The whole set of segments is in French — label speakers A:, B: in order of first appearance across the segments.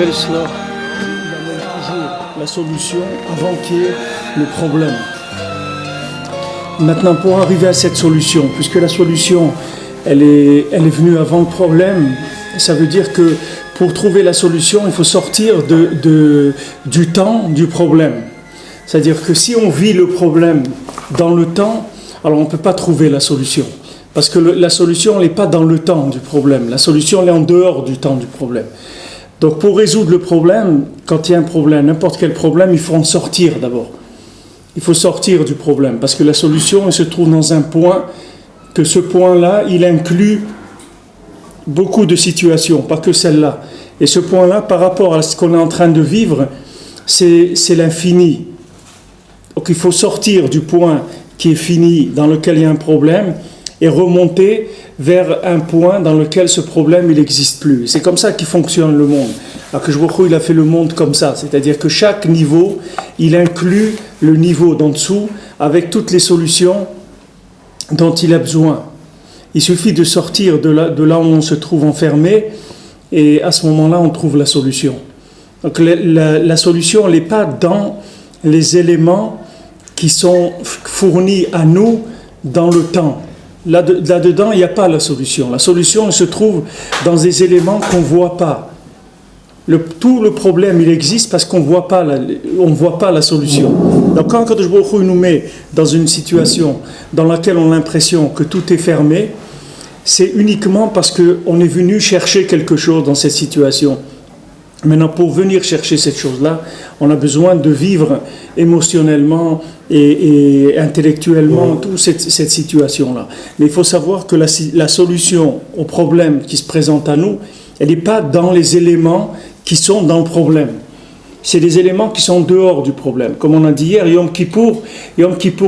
A: very slow. Il amène toujours la solution avant qu'il y ait le problème. Maintenant, pour arriver à cette solution, puisque la solution, elle est venue avant le problème, ça veut dire que pour trouver la solution, il faut sortir du temps du problème. C'est-à-dire que si on vit le problème dans le temps, alors on ne peut pas trouver la solution. Parce que la solution n'est pas dans le temps du problème. La solution elle est en dehors du temps du problème. Donc pour résoudre le problème, quand il y a un problème, n'importe quel problème, il faut en sortir d'abord. Il faut sortir du problème. Parce que la solution elle se trouve dans un point, que ce point-là, il inclut beaucoup de situations, pas que celle-là. Et ce point-là, par rapport à ce qu'on est en train de vivre, c'est l'infini. Donc il faut sortir du point qui est fini, dans lequel il y a un problème, et remonter vers un point dans lequel ce problème il n'existe plus. C'est comme ça qu'il fonctionne le monde. Akadosh Baruch Hu, il a fait le monde comme ça, c'est-à-dire que chaque niveau, il inclut le niveau d'en dessous avec toutes les solutions dont il a besoin. Il suffit de sortir de là où on se trouve enfermé, et à ce moment-là, on trouve la solution. Donc la solution, elle n'est pas dans les éléments qui sont fournis à nous dans le temps. Là-dedans, il n'y a pas la solution. La solution, elle se trouve dans des éléments qu'on ne voit pas. Tout le problème, il existe parce qu'on ne voit pas la solution. Donc quand Akadosh Baruch Hu nous met dans une situation dans laquelle on a l'impression que tout est fermé, c'est uniquement parce qu'on est venu chercher quelque chose dans cette situation. Maintenant, pour venir chercher cette chose-là, on a besoin de vivre émotionnellement et intellectuellement toute cette situation-là. Mais il faut savoir que la solution au problème qui se présente à nous, elle n'est pas dans les éléments qui sont dans le problème. C'est des éléments qui sont dehors du problème. Comme on a dit hier, Yom Kippour,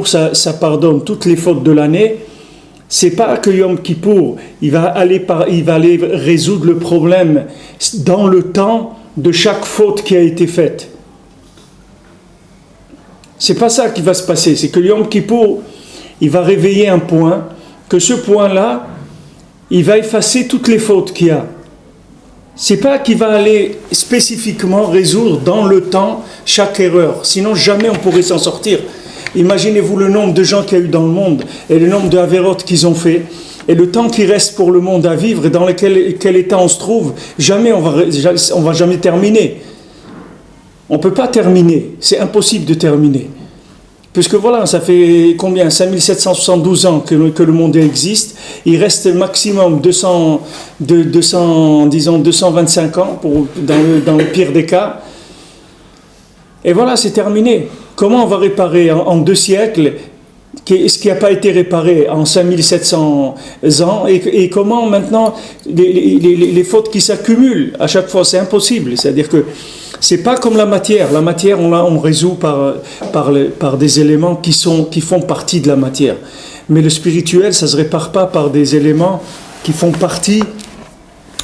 A: ça pardonne toutes les fautes de l'année. C'est pas que Yom Kippour, il va aller résoudre le problème dans le temps de chaque faute qui a été faite. C'est pas ça qui va se passer. C'est que Yom Kippour, il va réveiller un point, que ce point-là, il va effacer toutes les fautes qu'il y a. C'est pas qu'il va aller spécifiquement résoudre dans le temps chaque erreur. Sinon, jamais on pourrait s'en sortir. Imaginez-vous le nombre de gens qu'il y a eu dans le monde et le nombre de avérotes qu'ils ont fait et le temps qui reste pour le monde à vivre et dans quel état on se trouve. Jamais on va jamais terminer. On ne peut pas terminer. C'est impossible de terminer. Puisque voilà, ça fait combien 5772 ans que le monde existe. Il reste maximum 225 ans dans le pire des cas. Et voilà, c'est terminé. Comment on va réparer en 2 siècles ce qui n'a pas été réparé en 5700 ans et comment maintenant les fautes qui s'accumulent à chaque fois, c'est impossible. C'est-à-dire que c'est pas comme la matière. La matière, on résout par des éléments qui font partie de la matière. Mais le spirituel, ça ne se répare pas par des éléments qui font partie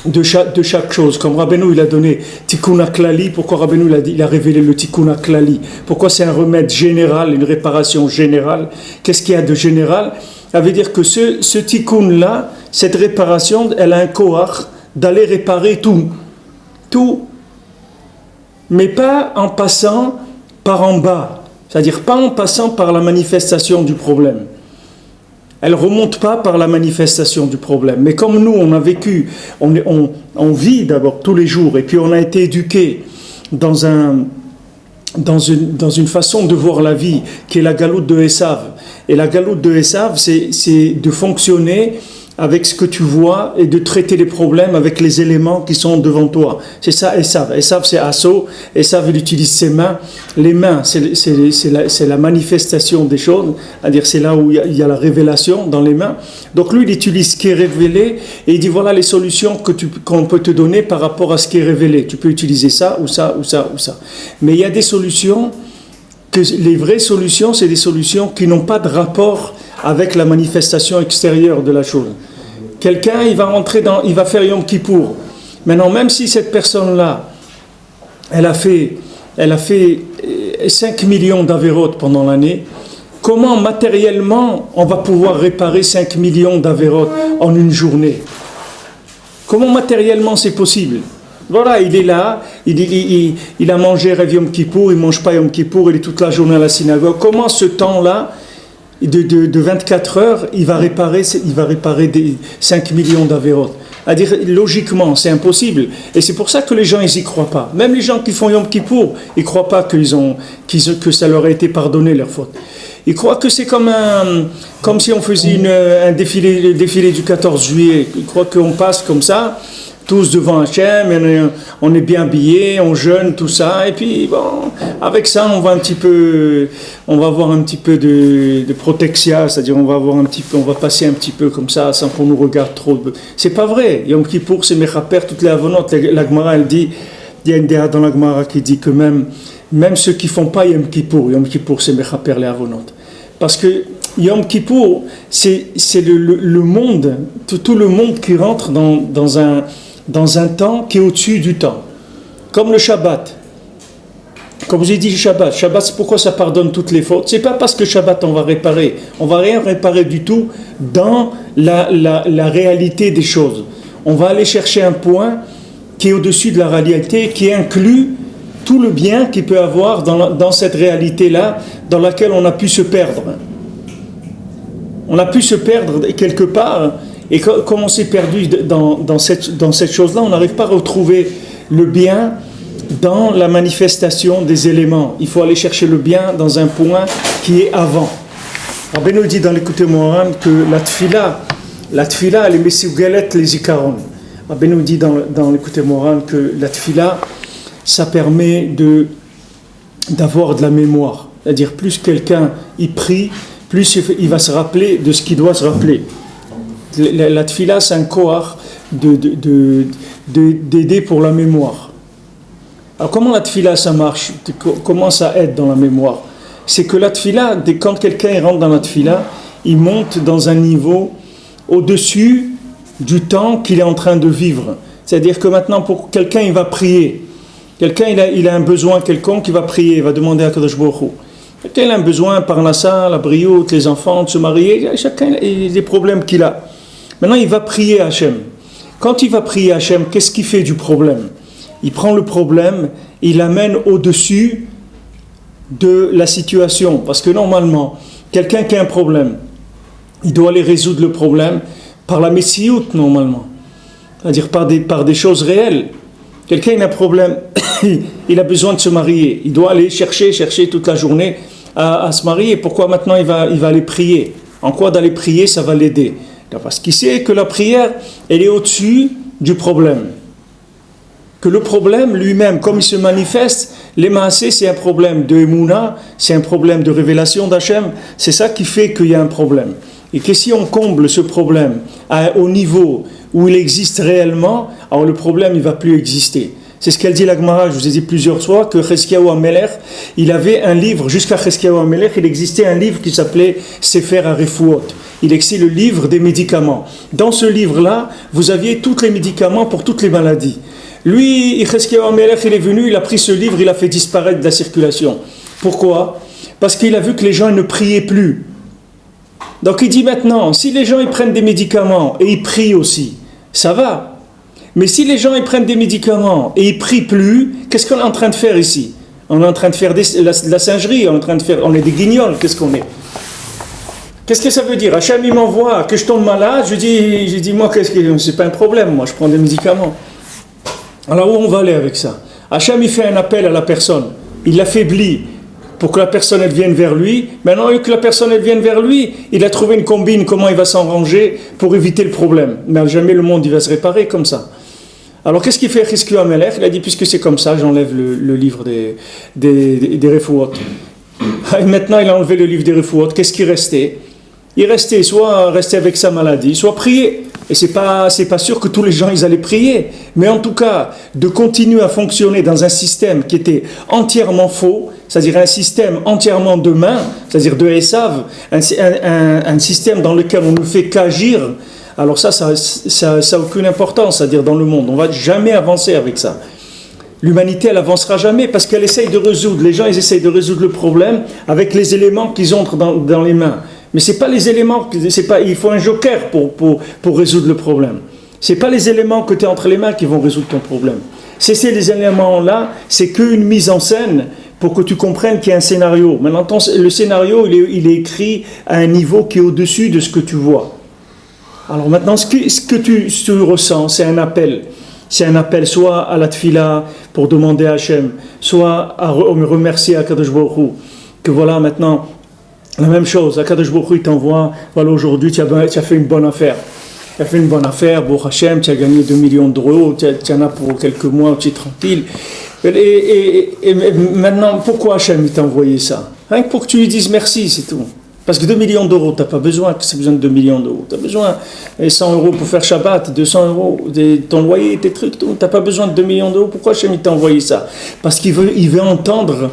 A: de chaque chose. Comme Rabbeinu, il a donné Tikkun HaKlali. Pourquoi Rabbeinu il a révélé le Tikkun HaKlali? Pourquoi c'est un remède général, une réparation générale? Qu'est-ce qu'il y a de général? Ça veut dire que ce Tikkun-là, cette réparation, elle a un koach d'aller réparer tout. Mais pas en passant par en bas. C'est-à-dire pas en passant par la manifestation du problème. Elle ne remonte pas par la manifestation du problème. Mais comme nous, on a vécu, on vit d'abord tous les jours, et puis on a été éduqués dans une façon de voir la vie, qui est la galoute de Esav. Et la galoute de Esav, c'est de fonctionner avec ce que tu vois et de traiter les problèmes avec les éléments qui sont devant toi. C'est ça Esav. Esav, c'est Asso. Esav, il utilise ses mains. Les mains, c'est la manifestation des choses, c'est-à-dire c'est là où il y a la révélation dans les mains. Donc lui, il utilise ce qui est révélé et il dit voilà les solutions qu'on peut te donner par rapport à ce qui est révélé. Tu peux utiliser ça ou ça ou ça ou ça. Mais il y a des solutions, les vraies solutions, c'est des solutions qui n'ont pas de rapport avec la manifestation extérieure de la chose. Quelqu'un, il va faire Yom Kippour. Maintenant, même si cette personne-là, elle a fait 5 millions d'avérotes pendant l'année, comment matériellement on va pouvoir réparer 5 millions d'avérotes en une journée? Comment matériellement c'est possible? Voilà, il est là, il a mangé Rev Yom Kippour, il ne mange pas Yom Kippour, il est toute la journée à la synagogue. Comment ce temps-là, de 24 heures, il va réparer des 5 millions d'Averot? À dire, logiquement, c'est impossible. Et c'est pour ça que les gens, ils n'y croient pas. Même les gens qui font Yom Kippour, ils ne croient pas que ça leur a été pardonné, leur faute. Ils croient que c'est comme si on faisait un défilé du 14 juillet. Ils croient qu'on passe comme ça, tous devant Hachem, et on est bien habillés, on jeûne, tout ça. Et puis, bon, avec ça, on va avoir un petit peu de protection, c'est-à-dire on va passer un petit peu comme ça, sans qu'on nous regarde trop. C'est pas vrai. Yom Kippour, c'est Mechaper, toutes les avonotes. La Gemara, elle dit, il y a une déha dans la Gemara qui dit que même ceux qui font pas Yom Kippour, c'est Mechaper les avonotes. Parce que Yom Kippour, c'est le monde, tout le monde qui rentre dans un temps qui est au-dessus du temps. Comme le Shabbat. Comme j'ai dit, Shabbat, c'est pourquoi ça pardonne toutes les fautes. C'est pas parce que Shabbat on va réparer. On va rien réparer du tout dans la réalité des choses. On va aller chercher un point qui est au-dessus de la réalité, qui inclut tout le bien qu'il peut avoir dans cette réalité-là, dans laquelle on a pu se perdre. On a pu se perdre quelque part, et comme on s'est perdu dans cette chose-là, on n'arrive pas à retrouver le bien dans la manifestation des éléments. Il faut aller chercher le bien dans un point qui est avant. Rabbi nous dit dans l'Écoute Moran que la tfila, elle est mesougalet les zikaron. Rabbi nous dit dans l'Écoute Moran que la tfila, ça permet d'avoir de la mémoire. C'est-à-dire, plus quelqu'un y prie, plus il va se rappeler de ce qu'il doit se rappeler. La tfila, c'est un kohar d'aider pour la mémoire. Alors, comment la tfila, ça marche? Comment ça aide dans la mémoire? C'est que la tfila, quand quelqu'un rentre dans la tfila, il monte dans un niveau au-dessus du temps qu'il est en train de vivre. C'est-à-dire que maintenant, pour quelqu'un, il va prier. Quelqu'un, il a un besoin quelconque, il va prier, il va demander à Kadosh Baruch Hu. Quelqu'un, il a un besoin par la salle, la brioute, les enfants, de se marier. Chacun a des problèmes qu'il a. Maintenant, il va prier à Hachem. Quand il va prier à Hachem, qu'est-ce qu'il fait du problème? Il prend le problème, il l'amène au-dessus de la situation. Parce que normalement, quelqu'un qui a un problème, il doit aller résoudre le problème par la messiout, normalement. C'est-à-dire par des choses réelles. Quelqu'un il a un problème, il a besoin de se marier. Il doit aller chercher toute la journée à se marier. Pourquoi maintenant il va aller prier? En quoi d'aller prier, ça va l'aider? Parce qu'il sait que la prière, elle est au-dessus du problème. Que le problème lui-même, comme il se manifeste, les maasés, c'est un problème de Emouna, c'est un problème de révélation d'Hachem. C'est ça qui fait qu'il y a un problème. Et que si on comble ce problème au niveau où il existe réellement, alors le problème il ne va plus exister. C'est ce qu'elle dit la Gemara, je vous ai dit plusieurs fois, que Cheskiaou HaMelech, il avait un livre, jusqu'à Cheskiaou HaMelech, il existait un livre qui s'appelait Sefer HaRefuot. Il existait le livre des médicaments. Dans ce livre-là, vous aviez tous les médicaments pour toutes les maladies. Lui, Cheskiaou HaMelech, il est venu, il a pris ce livre, il a fait disparaître de la circulation. Pourquoi? Parce qu'il a vu que les gens ne priaient plus. Donc il dit maintenant, si les gens ils prennent des médicaments et ils prient aussi, ça va. Mais si les gens ils prennent des médicaments et ils prient plus, qu'est-ce qu'on est en train de faire ici? On est en train de faire la singerie, on est des guignols, qu'est-ce qu'on est? Qu'est-ce que ça veut dire? Hachem il m'envoie que je tombe malade, je dis moi c'est pas un problème, moi je prends des médicaments. Alors où on va aller avec ça? Hachem il fait un appel à la personne, il l'affaiblit pour que la personne elle vienne vers lui. Maintenant que la personne elle vienne vers lui, il a trouvé une combine, comment il va s'arranger pour éviter le problème. Mais jamais le monde il va se réparer comme ça. Alors qu'est-ce qu'il fait Cheskiaou HaMelech? Il a dit puisque c'est comme ça, j'enlève le livre des Refuot. Et maintenant il a enlevé le livre des Refuot. Qu'est-ce qui restait? Il restait soit rester avec sa maladie, soit prier. Et c'est pas sûr que tous les gens ils allaient prier, mais en tout cas de continuer à fonctionner dans un système qui était entièrement faux, c'est-à-dire un système entièrement de main, c'est-à-dire de Esav, un système dans lequel on ne fait qu'agir. Alors ça a aucune importance, c'est-à-dire dans le monde, on va jamais avancer avec ça. L'humanité elle avancera jamais parce qu'elle essaye de résoudre. Les gens ils essayent de résoudre le problème avec les éléments qu'ils ont dans les mains. Mais c'est pas les éléments, il faut un joker pour résoudre le problème. C'est pas les éléments que tu as entre les mains qui vont résoudre ton problème. Ces éléments-là, c'est qu'une mise en scène pour que tu comprennes qu'il y a un scénario. Maintenant, le scénario, il est écrit à un niveau qui est au-dessus de ce que tu vois. Alors maintenant, ce que tu ressens, c'est un appel. C'est un appel soit à la tfila pour demander à Hachem, soit à remercier Akadosh Baruch Hu, que voilà maintenant, la même chose, Akadosh Baruch Hu il t'envoie, voilà aujourd'hui tu as fait une bonne affaire. Tu as fait une bonne affaire, Baruch Hachem, tu as gagné 2 millions d'euros, tu en as pour quelques mois, tu es tranquille. Et maintenant, pourquoi Hachem il t'a envoyé ça? Rien que pour que tu lui dises merci, c'est tout. Parce que 2 millions d'euros, tu n'as pas besoin, tu as besoin de 2 millions d'euros. Tu as besoin de 100 euros pour faire Shabbat, 200 euros, ton loyer, tes trucs, tu n'as pas besoin de 2 millions d'euros. Pourquoi Hachem il t'a envoyé ça? Parce qu'il veut entendre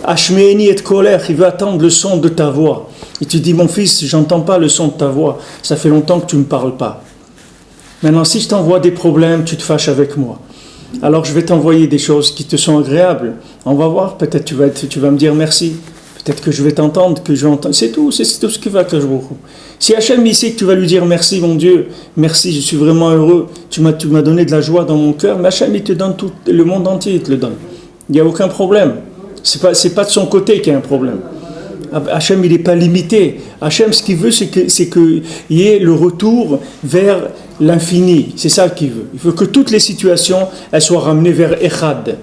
A: Hashmeini et colère, il veut attendre le son de ta voix. Et tu dis, mon fils, j'entends pas le son de ta voix, ça fait longtemps que tu ne me parles pas. Maintenant, si je t'envoie des problèmes, tu te fâches avec moi. Alors je vais t'envoyer des choses qui te sont agréables. On va voir, peut-être tu vas me dire merci. Peut-être que je vais t'entendre, que je vais entendre. C'est tout ce qui va que je vous. Si Hachem il sait que tu vas lui dire merci mon Dieu, merci, je suis vraiment heureux, tu m'as donné de la joie dans mon cœur, mais Hachem il te donne tout, le monde entier il te le donne. Il n'y a aucun problème. C'est pas de son côté qu'il y a un problème. Hachem il n'est pas limité. Hachem ce qu'il veut c'est qu'il y ait le retour vers l'infini. C'est ça qu'il veut. Il veut que toutes les situations elles soient ramenées vers Echad.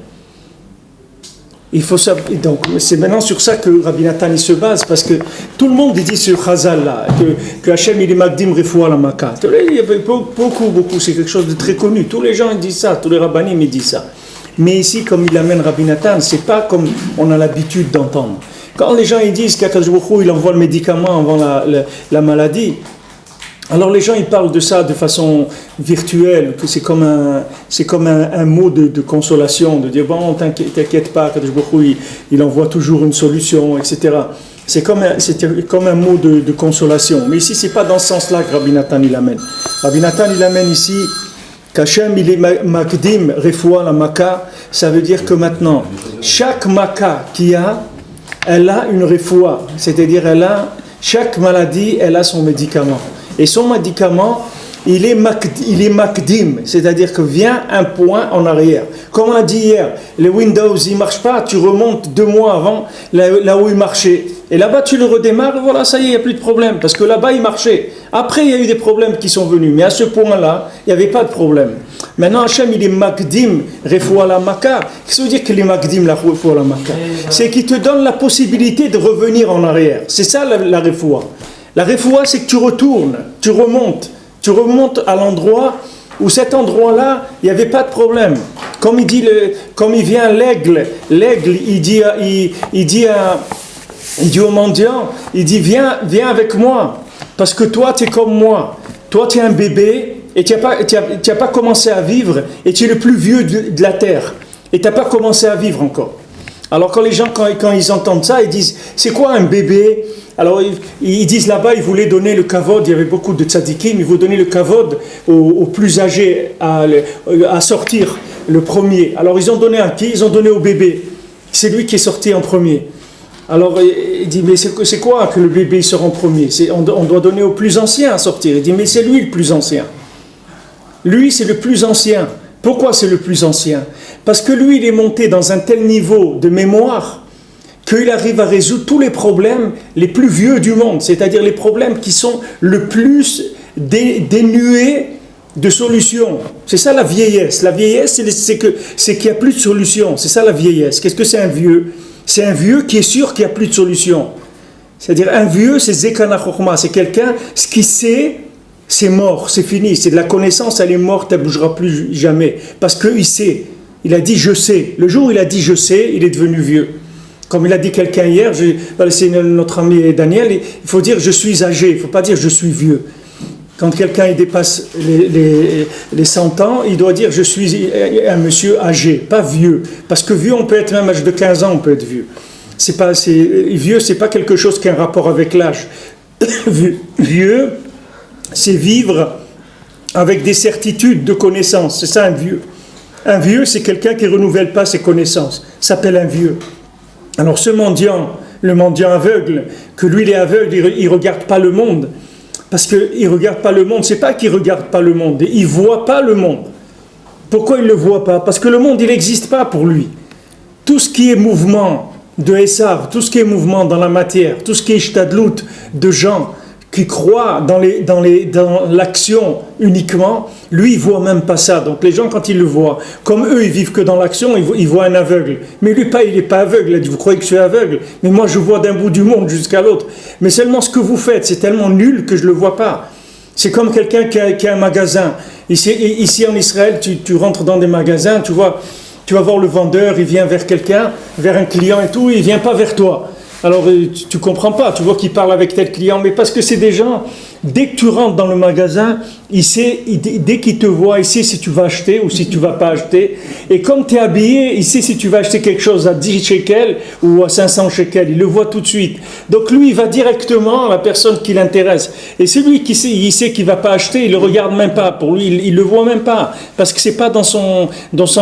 A: Il faut ça, donc c'est maintenant sur ça que Rabbi Nathan il se base, parce que tout le monde dit sur Chazal là, que Hachem il est Magdim Refoua la Maka. Il y a beaucoup, c'est quelque chose de très connu. Tous les gens ils disent ça, tous les rabbinim ils disent ça. Mais ici, comme il amène Rabbi Nathan, c'est pas comme on a l'habitude d'entendre. Quand les gens ils disent qu'Akadosh Baruch Hu il envoie le médicament avant la maladie, alors les gens ils parlent de ça de façon virtuelle, que c'est comme un mot de consolation, de dire bon t'inquiète pas, Akadosh Baruch Hu il envoie toujours une solution, etc. C'est comme un mot de consolation. Mais ici c'est pas dans ce sens-là que Rabbi Nathan il amène. Rabbi Nathan il amène ici qu'Hachem il est Makdim Refoua la Maka, ça veut dire que maintenant chaque Maka qu'il y a, elle a une Refoua, c'est-à-dire chaque maladie elle a son médicament. Et son médicament, il est makdim, c'est-à-dire que vient un point en arrière. Comme on a dit hier, les Windows, ils ne marchent pas, tu remontes 2 mois avant, là où il marchait. Et là-bas, tu le redémarres, et voilà, ça y est, il n'y a plus de problème, parce que là-bas, il marchait. Après, il y a eu des problèmes qui sont venus, mais à ce point-là, il n'y avait pas de problème. Maintenant, Hachem, il est makdim, refoua la maka. Qu'est-ce que ça veut dire qu'il est makdim, la refoua la maka? C'est qu'il te donne la possibilité de revenir en arrière. C'est ça la refoua. La refoua, c'est que tu retournes, tu remontes à l'endroit où cet endroit-là, il n'y avait pas de problème. Comme il vient l'aigle, il dit au mendiant, il dit viens avec moi, parce que toi tu es comme moi, toi tu es un bébé et tu n'as pas commencé à vivre et tu es le plus vieux de la terre et tu n'as pas commencé à vivre encore. Alors quand les gens, quand ils entendent ça, ils disent c'est quoi un bébé? Alors ils disent là-bas, ils voulaient donner le kavod, il y avait beaucoup de tzadikim, ils voulaient donner le kavod aux plus âgés à sortir le premier. Alors ils ont donné à qui? Ils ont donné au bébé. C'est lui qui est sorti en premier. Alors il dit mais c'est quoi que le bébé sort en premier? On doit donner au plus ancien à sortir. Il dit mais c'est lui le plus ancien. Lui c'est le plus ancien. Pourquoi c'est le plus ancien? Parce que lui il est monté dans un tel niveau de mémoire qu'il arrive à résoudre tous les problèmes les plus vieux du monde, c'est-à-dire les problèmes qui sont le plus dénués de solutions. C'est ça la vieillesse. La vieillesse, c'est qu'il n'y a plus de solution. C'est ça la vieillesse. Qu'est-ce que c'est un vieux? C'est un vieux qui est sûr qu'il n'y a plus de solution. C'est-à-dire un vieux, c'est Zekana Chokhma, c'est quelqu'un, ce qui sait, c'est mort, c'est fini. C'est de la connaissance, elle est morte, elle ne bougera plus jamais. Parce qu'il sait. Il a dit je sais. Le jour où il a dit je sais, il est devenu vieux. Comme il a dit quelqu'un hier, c'est notre ami Daniel, il faut dire je suis âgé, il ne faut pas dire je suis vieux. Quand quelqu'un il dépasse les 100 ans, il doit dire je suis un monsieur âgé, pas vieux. Parce que vieux, on peut être même à l'âge de 15 ans, on peut être vieux. Vieux, ce n'est pas quelque chose qui a un rapport avec l'âge. Vieux, c'est vivre avec des certitudes de connaissances. C'est ça un vieux. Un vieux, c'est quelqu'un qui ne renouvelle pas ses connaissances. Ça s'appelle un vieux. Alors ce mendiant, le mendiant aveugle, que lui il est aveugle, il ne regarde pas le monde. Parce qu'il ne regarde pas le monde, c'est pas qu'il ne regarde pas le monde, il ne voit pas le monde. Pourquoi il ne le voit pas? Parce que le monde, il n'existe pas pour lui. Tout ce qui est mouvement de Esav, tout ce qui est mouvement dans la matière, tout ce qui est shtadlout de gens qui croient dans l'action uniquement, lui, il ne voit même pas ça. Donc les gens, quand ils le voient, comme eux, ils vivent que dans l'action, ils voient un aveugle. Mais lui, il n'est pas aveugle. Il a dit, vous croyez que je suis aveugle? Mais moi, je vois d'un bout du monde jusqu'à l'autre. Mais seulement ce que vous faites, c'est tellement nul que je ne le vois pas. C'est comme quelqu'un qui a un magasin. Ici en Israël, tu rentres dans des magasins, tu vas voir le vendeur, il vient vers quelqu'un, vers un client et tout, il ne vient pas vers toi. Alors tu ne comprends pas, tu vois qu'il parle avec tel client, mais parce que c'est des gens, dès que tu rentres dans le magasin, dès qu'il te voit, il sait si tu vas acheter ou si tu ne vas pas acheter. Et comme tu es habillé, il sait si tu vas acheter quelque chose à 10 shekels ou à 500 shekels, il le voit tout de suite. Donc lui, il va directement à la personne qui l'intéresse. Et celui qui sait, il sait qu'il ne va pas acheter, il ne le regarde même pas. Pour lui, il ne le voit même pas, parce que ce n'est pas dans son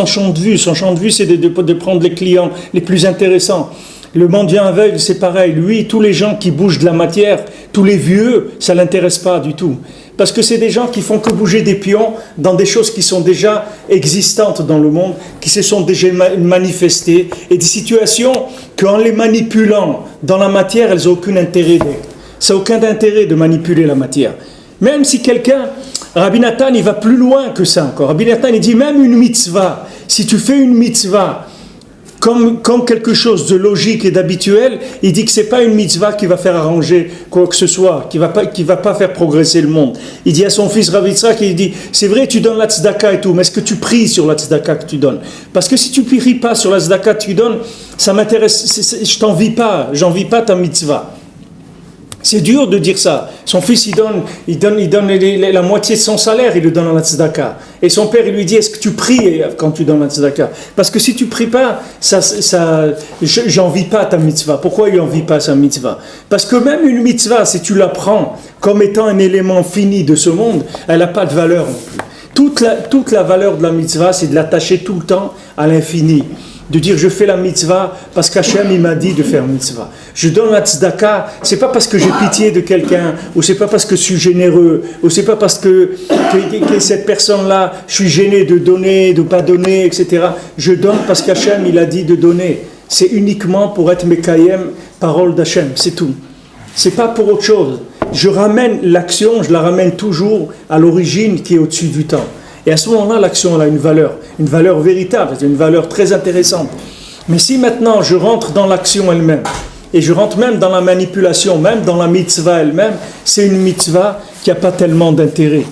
A: champ de vue. Son champ de vue, c'est de prendre les clients les plus intéressants. Le mendiant aveugle, c'est pareil. Lui, tous les gens qui bougent de la matière, tous les vieux, ça ne l'intéresse pas du tout. Parce que c'est des gens qui font que bouger des pions dans des choses qui sont déjà existantes dans le monde, qui se sont déjà manifestées, et des situations qu'en les manipulant dans la matière, elles n'ont aucun intérêt. Ça n'a aucun intérêt de manipuler la matière. Même si quelqu'un, Rabbi Nathan, il va plus loin que ça encore. Rabbi Nathan, il dit même une mitzvah, si tu fais une mitzvah, comme quelque chose de logique et d'habituel, il dit que ce n'est pas une mitzvah qui va faire arranger quoi que ce soit, qui va pas faire progresser le monde. Il dit à son fils Rav Yitzhak, il dit, c'est vrai, tu donnes la tzedaka et tout, mais est-ce que tu pries sur la tzedaka que tu donnes? Parce que si tu ne pries pas sur la tzedaka que tu donnes, ça m'intéresse, je t'envie pas, j'envie pas ta mitzvah. C'est dur de dire ça. Son fils, il donne la moitié de son salaire, il le donne à la tzedaka. Et son père, il lui dit, est-ce que tu pries quand tu donnes la tzedaka? Parce que si tu pries pas, j'en vis pas ta mitzvah. Pourquoi il n'en vit pas sa mitzvah? Parce que même une mitzvah, si tu la prends comme étant un élément fini de ce monde, elle n'a pas de valeur non plus. Toute la valeur de la mitzvah, c'est de l'attacher tout le temps à l'infini. De dire je fais la mitzvah parce qu'Hachem il m'a dit de faire mitzvah. Je donne la tzedaka, c'est pas parce que j'ai pitié de quelqu'un, ou c'est pas parce que je suis généreux, ou c'est pas parce que cette personne-là, je suis gêné de donner, de pas donner, etc. Je donne parce qu'Hachem il a dit de donner. C'est uniquement pour être Mekayem, parole d'Hachem, c'est tout. C'est pas pour autre chose. Je ramène l'action, je la ramène toujours à l'origine qui est au-dessus du temps. Et à ce moment-là, l'action elle a une valeur véritable, c'est une valeur très intéressante. Mais si maintenant je rentre dans l'action elle-même, et je rentre même dans la manipulation, même dans la mitzvah elle-même, c'est une mitzvah qui n'a pas tellement d'intérêt,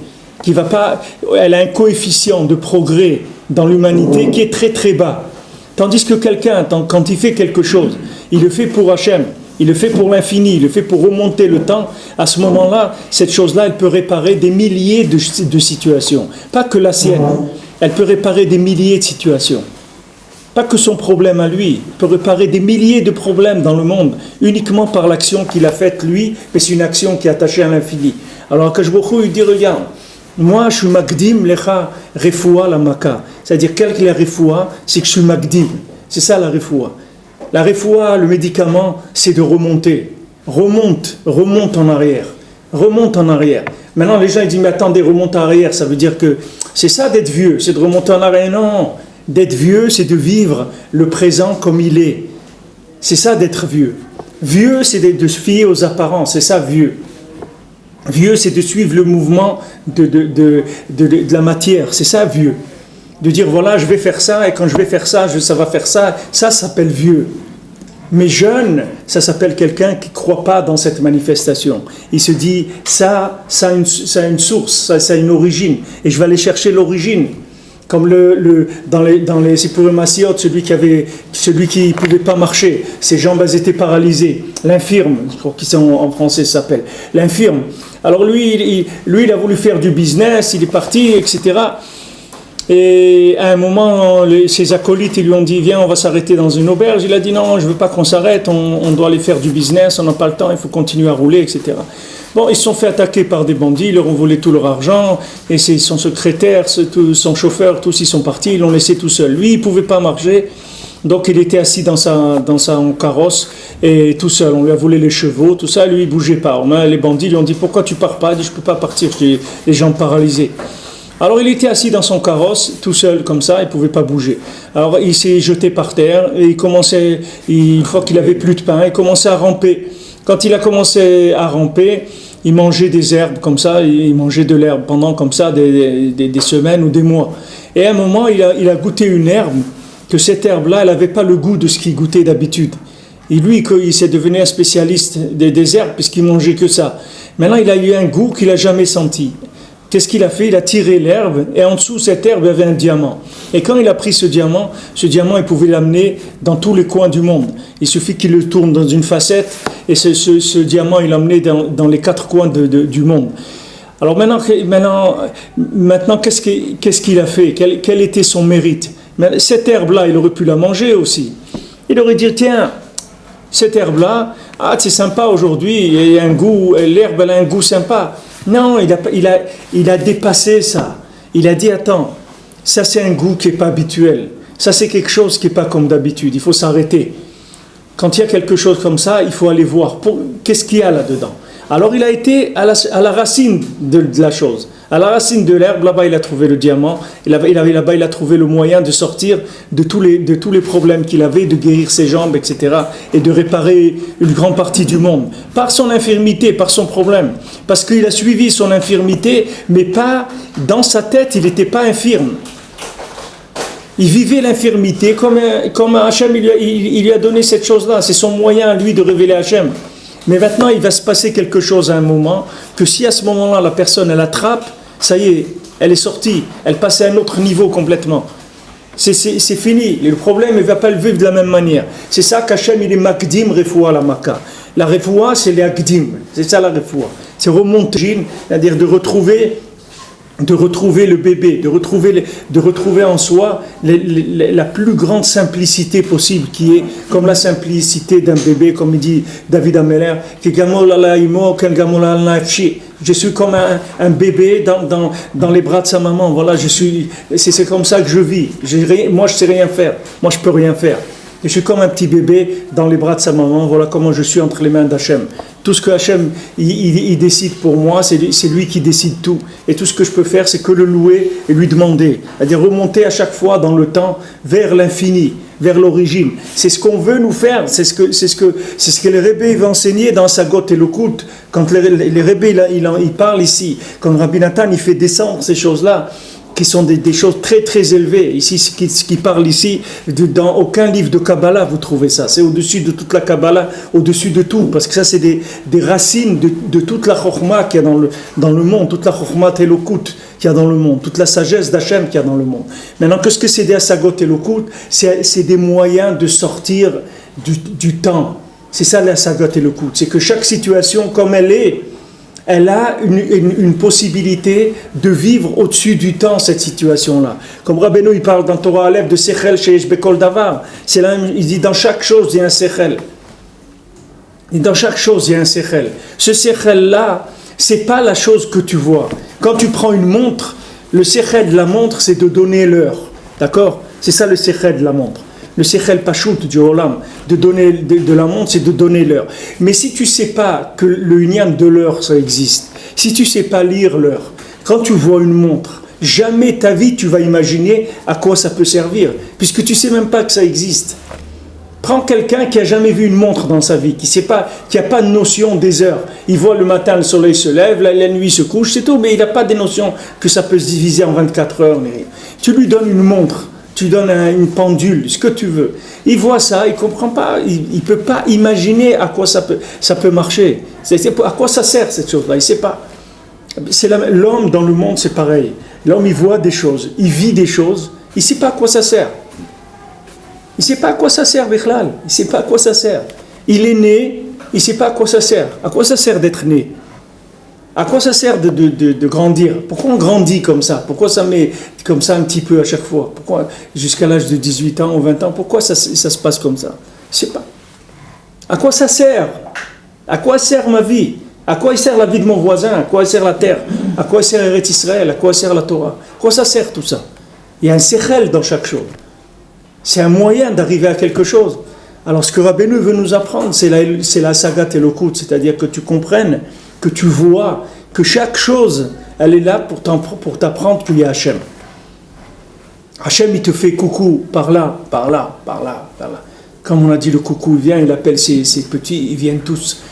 A: elle a un coefficient de progrès dans l'humanité qui est très très bas. Tandis que quelqu'un, quand il fait quelque chose, il le fait pour Hachem, il le fait pour l'infini, il le fait pour remonter le temps. À ce moment-là, cette chose-là, elle peut réparer des milliers de situations. Pas que la sienne. Elle peut réparer des milliers de situations. Pas que son problème à lui. Il peut réparer des milliers de problèmes dans le monde, uniquement par l'action qu'il a faite lui, mais c'est une action qui est attachée à l'infini. Alors Akash Baruch Hu, il dit, regarde, moi je suis Magdim Lecha Refoua la Maka. C'est-à-dire, quelle que la Refoua, c'est que je suis Magdim. C'est ça la Refoua. La refoua, le médicament, c'est de remonter. Remonte en arrière. Remonte en arrière. Maintenant, les gens ils disent, mais attendez, remonte en arrière, ça veut dire que c'est ça d'être vieux, c'est de remonter en arrière. Non, d'être vieux, c'est de vivre le présent comme il est. C'est ça d'être vieux. Vieux, c'est de se fier aux apparences, c'est ça vieux. Vieux, c'est de suivre le mouvement de la matière, c'est ça vieux. De dire voilà je vais faire ça et quand je vais faire ça, ça va faire ça, ça s'appelle vieux. Mais jeune, ça s'appelle quelqu'un qui ne croit pas dans cette manifestation. Il se dit ça a une source, ça a une origine et je vais aller chercher l'origine. Comme dans les Sipurim Massiot, celui qui ne pouvait pas marcher, ses jambes elles étaient paralysées, l'infirme, je crois qu'en français ça s'appelle, l'infirme. Alors lui il a voulu faire du business, il est parti, etc. Et à un moment, ses acolytes ils lui ont dit viens, on va s'arrêter dans une auberge. Il a dit non, je ne veux pas qu'on s'arrête, on doit aller faire du business, on n'a pas le temps, il faut continuer à rouler, etc. Bon, ils se sont fait attaquer par des bandits, ils leur ont volé tout leur argent, et son secrétaire, son chauffeur, tous ils sont partis, ils l'ont laissé tout seul. Lui, il ne pouvait pas marcher, donc il était assis dans sa carrosse, et tout seul, on lui a volé les chevaux, tout ça, lui il ne bougeait pas. Les bandits lui ont dit pourquoi tu ne pars pas? Il dit je ne peux pas partir, j'ai les jambes paralysées. Alors il était assis dans son carrosse, tout seul comme ça, il ne pouvait pas bouger. Alors il s'est jeté par terre et une fois qu'il avait plus de pain, il commençait à ramper. Quand il a commencé à ramper, il mangeait des herbes comme ça, il mangeait de l'herbe pendant comme ça des semaines ou des mois. Et à un moment, il a goûté une herbe, que cette herbe-là, elle n'avait pas le goût de ce qu'il goûtait d'habitude. Et lui, il s'est devenu un spécialiste des herbes puisqu'il mangeait que ça. Maintenant, il a eu un goût qu'il n'a jamais senti. Qu'est-ce qu'il a fait? Il a tiré l'herbe et en dessous de cette herbe, il y avait un diamant. Et quand il a pris ce diamant, il pouvait l'amener dans tous les coins du monde. Il suffit qu'il le tourne dans une facette et ce diamant, il l'a amené dans les 4 coins du monde. Alors maintenant qu'est-ce qu'il a fait? Quel était son mérite? Mais cette herbe-là, il aurait pu la manger aussi. Il aurait dit, tiens, cette herbe-là, c'est sympa aujourd'hui, il y a un goût, l'herbe, elle a un goût sympa. Non, il a dépassé ça. Il a dit, attends, ça c'est un goût qui n'est pas habituel. Ça c'est quelque chose qui n'est pas comme d'habitude. Il faut s'arrêter. Quand il y a quelque chose comme ça, il faut aller voir. Qu'est-ce qu'il y a là-dedans? Alors il a été à la racine de la chose. À la racine de l'herbe, là-bas il a trouvé le diamant. Là-bas il a trouvé le moyen de sortir de tous les problèmes qu'il avait, de guérir ses jambes, etc. Et de réparer une grande partie du monde. Par son infirmité, par son problème. Parce qu'il a suivi son infirmité, mais pas dans sa tête, il n'était pas infirme. Il vivait l'infirmité comme Hachem il lui a donné cette chose-là. C'est son moyen à lui de révéler Hachem. Mais maintenant, il va se passer quelque chose à un moment, que si à ce moment-là, la personne, elle attrape, ça y est, elle est sortie, elle passe à un autre niveau complètement. C'est fini. Le problème, il ne va pas le vivre de la même manière. C'est ça qu'Hachem, il est Makdim Refoua la Maka. La Refoua, c'est les Akdim. C'est ça la Refoua. C'est remonter, c'est-à-dire de retrouver le bébé, de retrouver en soi la plus grande simplicité possible, qui est comme la simplicité d'un bébé, comme il dit David Ameller, je suis comme un bébé dans les bras de sa maman. Voilà, c'est comme ça que je vis. Moi, je ne sais rien faire. Moi, je ne peux rien faire. Je suis comme un petit bébé dans les bras de sa maman. Voilà comment je suis entre les mains d'Hachem. Tout ce que Hachem il décide pour moi, c'est lui qui décide tout. Et tout ce que je peux faire, c'est que le louer et lui demander. C'est-à-dire remonter à chaque fois dans le temps vers l'infini, vers l'origine. C'est ce qu'on veut nous faire. C'est ce que les Rebbe va enseigner dans Sagot et Lokut. Quand les Rebbe il parle ici, quand Rabbi Nathan il fait descendre ces choses-là, qui sont des choses très très élevées. Ici, ce qui parle ici, dans aucun livre de Kabbalah, vous trouvez ça. C'est au-dessus de toute la Kabbalah, au-dessus de tout. Parce que ça, c'est des racines de toute la Chokhmah qu'il y a dans le monde, toute la Chokhmah Telokut qu'il y a dans le monde, toute la sagesse d'Hachem qu'il y a dans le monde. Maintenant, qu'est-ce que c'est des Asagot Telokut? C'est des moyens de sortir du temps. C'est ça, les Asagot Telokut. C'est que chaque situation, comme elle a une possibilité de vivre au-dessus du temps, cette situation-là. Comme Rabbeinu, il parle dans Torah Aleph de Sechel Sheish Bekol Davar. C'est là, il dit dans chaque chose, il y a un Sechel. Et dans chaque chose, il y a un Sechel. Ce Sechel-là, c'est pas la chose que tu vois. Quand tu prends une montre, le Sechel de la montre, c'est de donner l'heure. D'accord? C'est ça le Sechel de la montre. Le Sechel Pachout du Olam, de donner de la montre, c'est de donner l'heure. Mais si tu ne sais pas que le Inyan de l'heure, ça existe, si tu ne sais pas lire l'heure, quand tu vois une montre, jamais ta vie tu vas imaginer à quoi ça peut servir, puisque tu ne sais même pas que ça existe. Prends quelqu'un qui n'a jamais vu une montre dans sa vie, qui n'a pas de notion des heures. Il voit le matin, le soleil se lève, la nuit se couche, c'est tout, mais il n'a pas de notion que ça peut se diviser en 24 heures. Mais tu lui donnes une montre. Tu donnes une pendule, ce que tu veux. Il voit ça, il ne comprend pas, il ne peut pas imaginer à quoi ça peut marcher. À quoi ça sert cette chose-là, il ne sait pas. L'homme dans le monde, c'est pareil. L'homme, il voit des choses, il vit des choses, il ne sait pas à quoi ça sert. Il ne sait pas à quoi ça sert, Bichlal. Il ne sait pas à quoi ça sert. Il est né, il ne sait pas à quoi ça sert. À quoi ça sert d'être né? À quoi ça sert de grandir? Pourquoi on grandit comme ça? Pourquoi ça met comme ça un petit peu à chaque fois? Pourquoi jusqu'à l'âge de 18 ans ou 20 ans, pourquoi ça se passe comme ça? Je ne sais pas. À quoi ça sert? À quoi sert ma vie? À quoi sert la vie de mon voisin? À quoi sert la terre? À quoi sert Eretz Israël? À quoi sert la Torah? À quoi ça sert tout ça? Il y a un sechel dans chaque chose. C'est un moyen d'arriver à quelque chose. Alors ce que Rabbeinu veut nous apprendre, c'est la sagat Elokut, c'est-à-dire que tu comprennes, que tu vois que chaque chose, elle est là pour t'apprendre qu'il y a Hachem. Hachem, il te fait coucou par là, par là, par là, par là. Comme on a dit, le coucou, il vient, il appelle ses petits, ils viennent tous.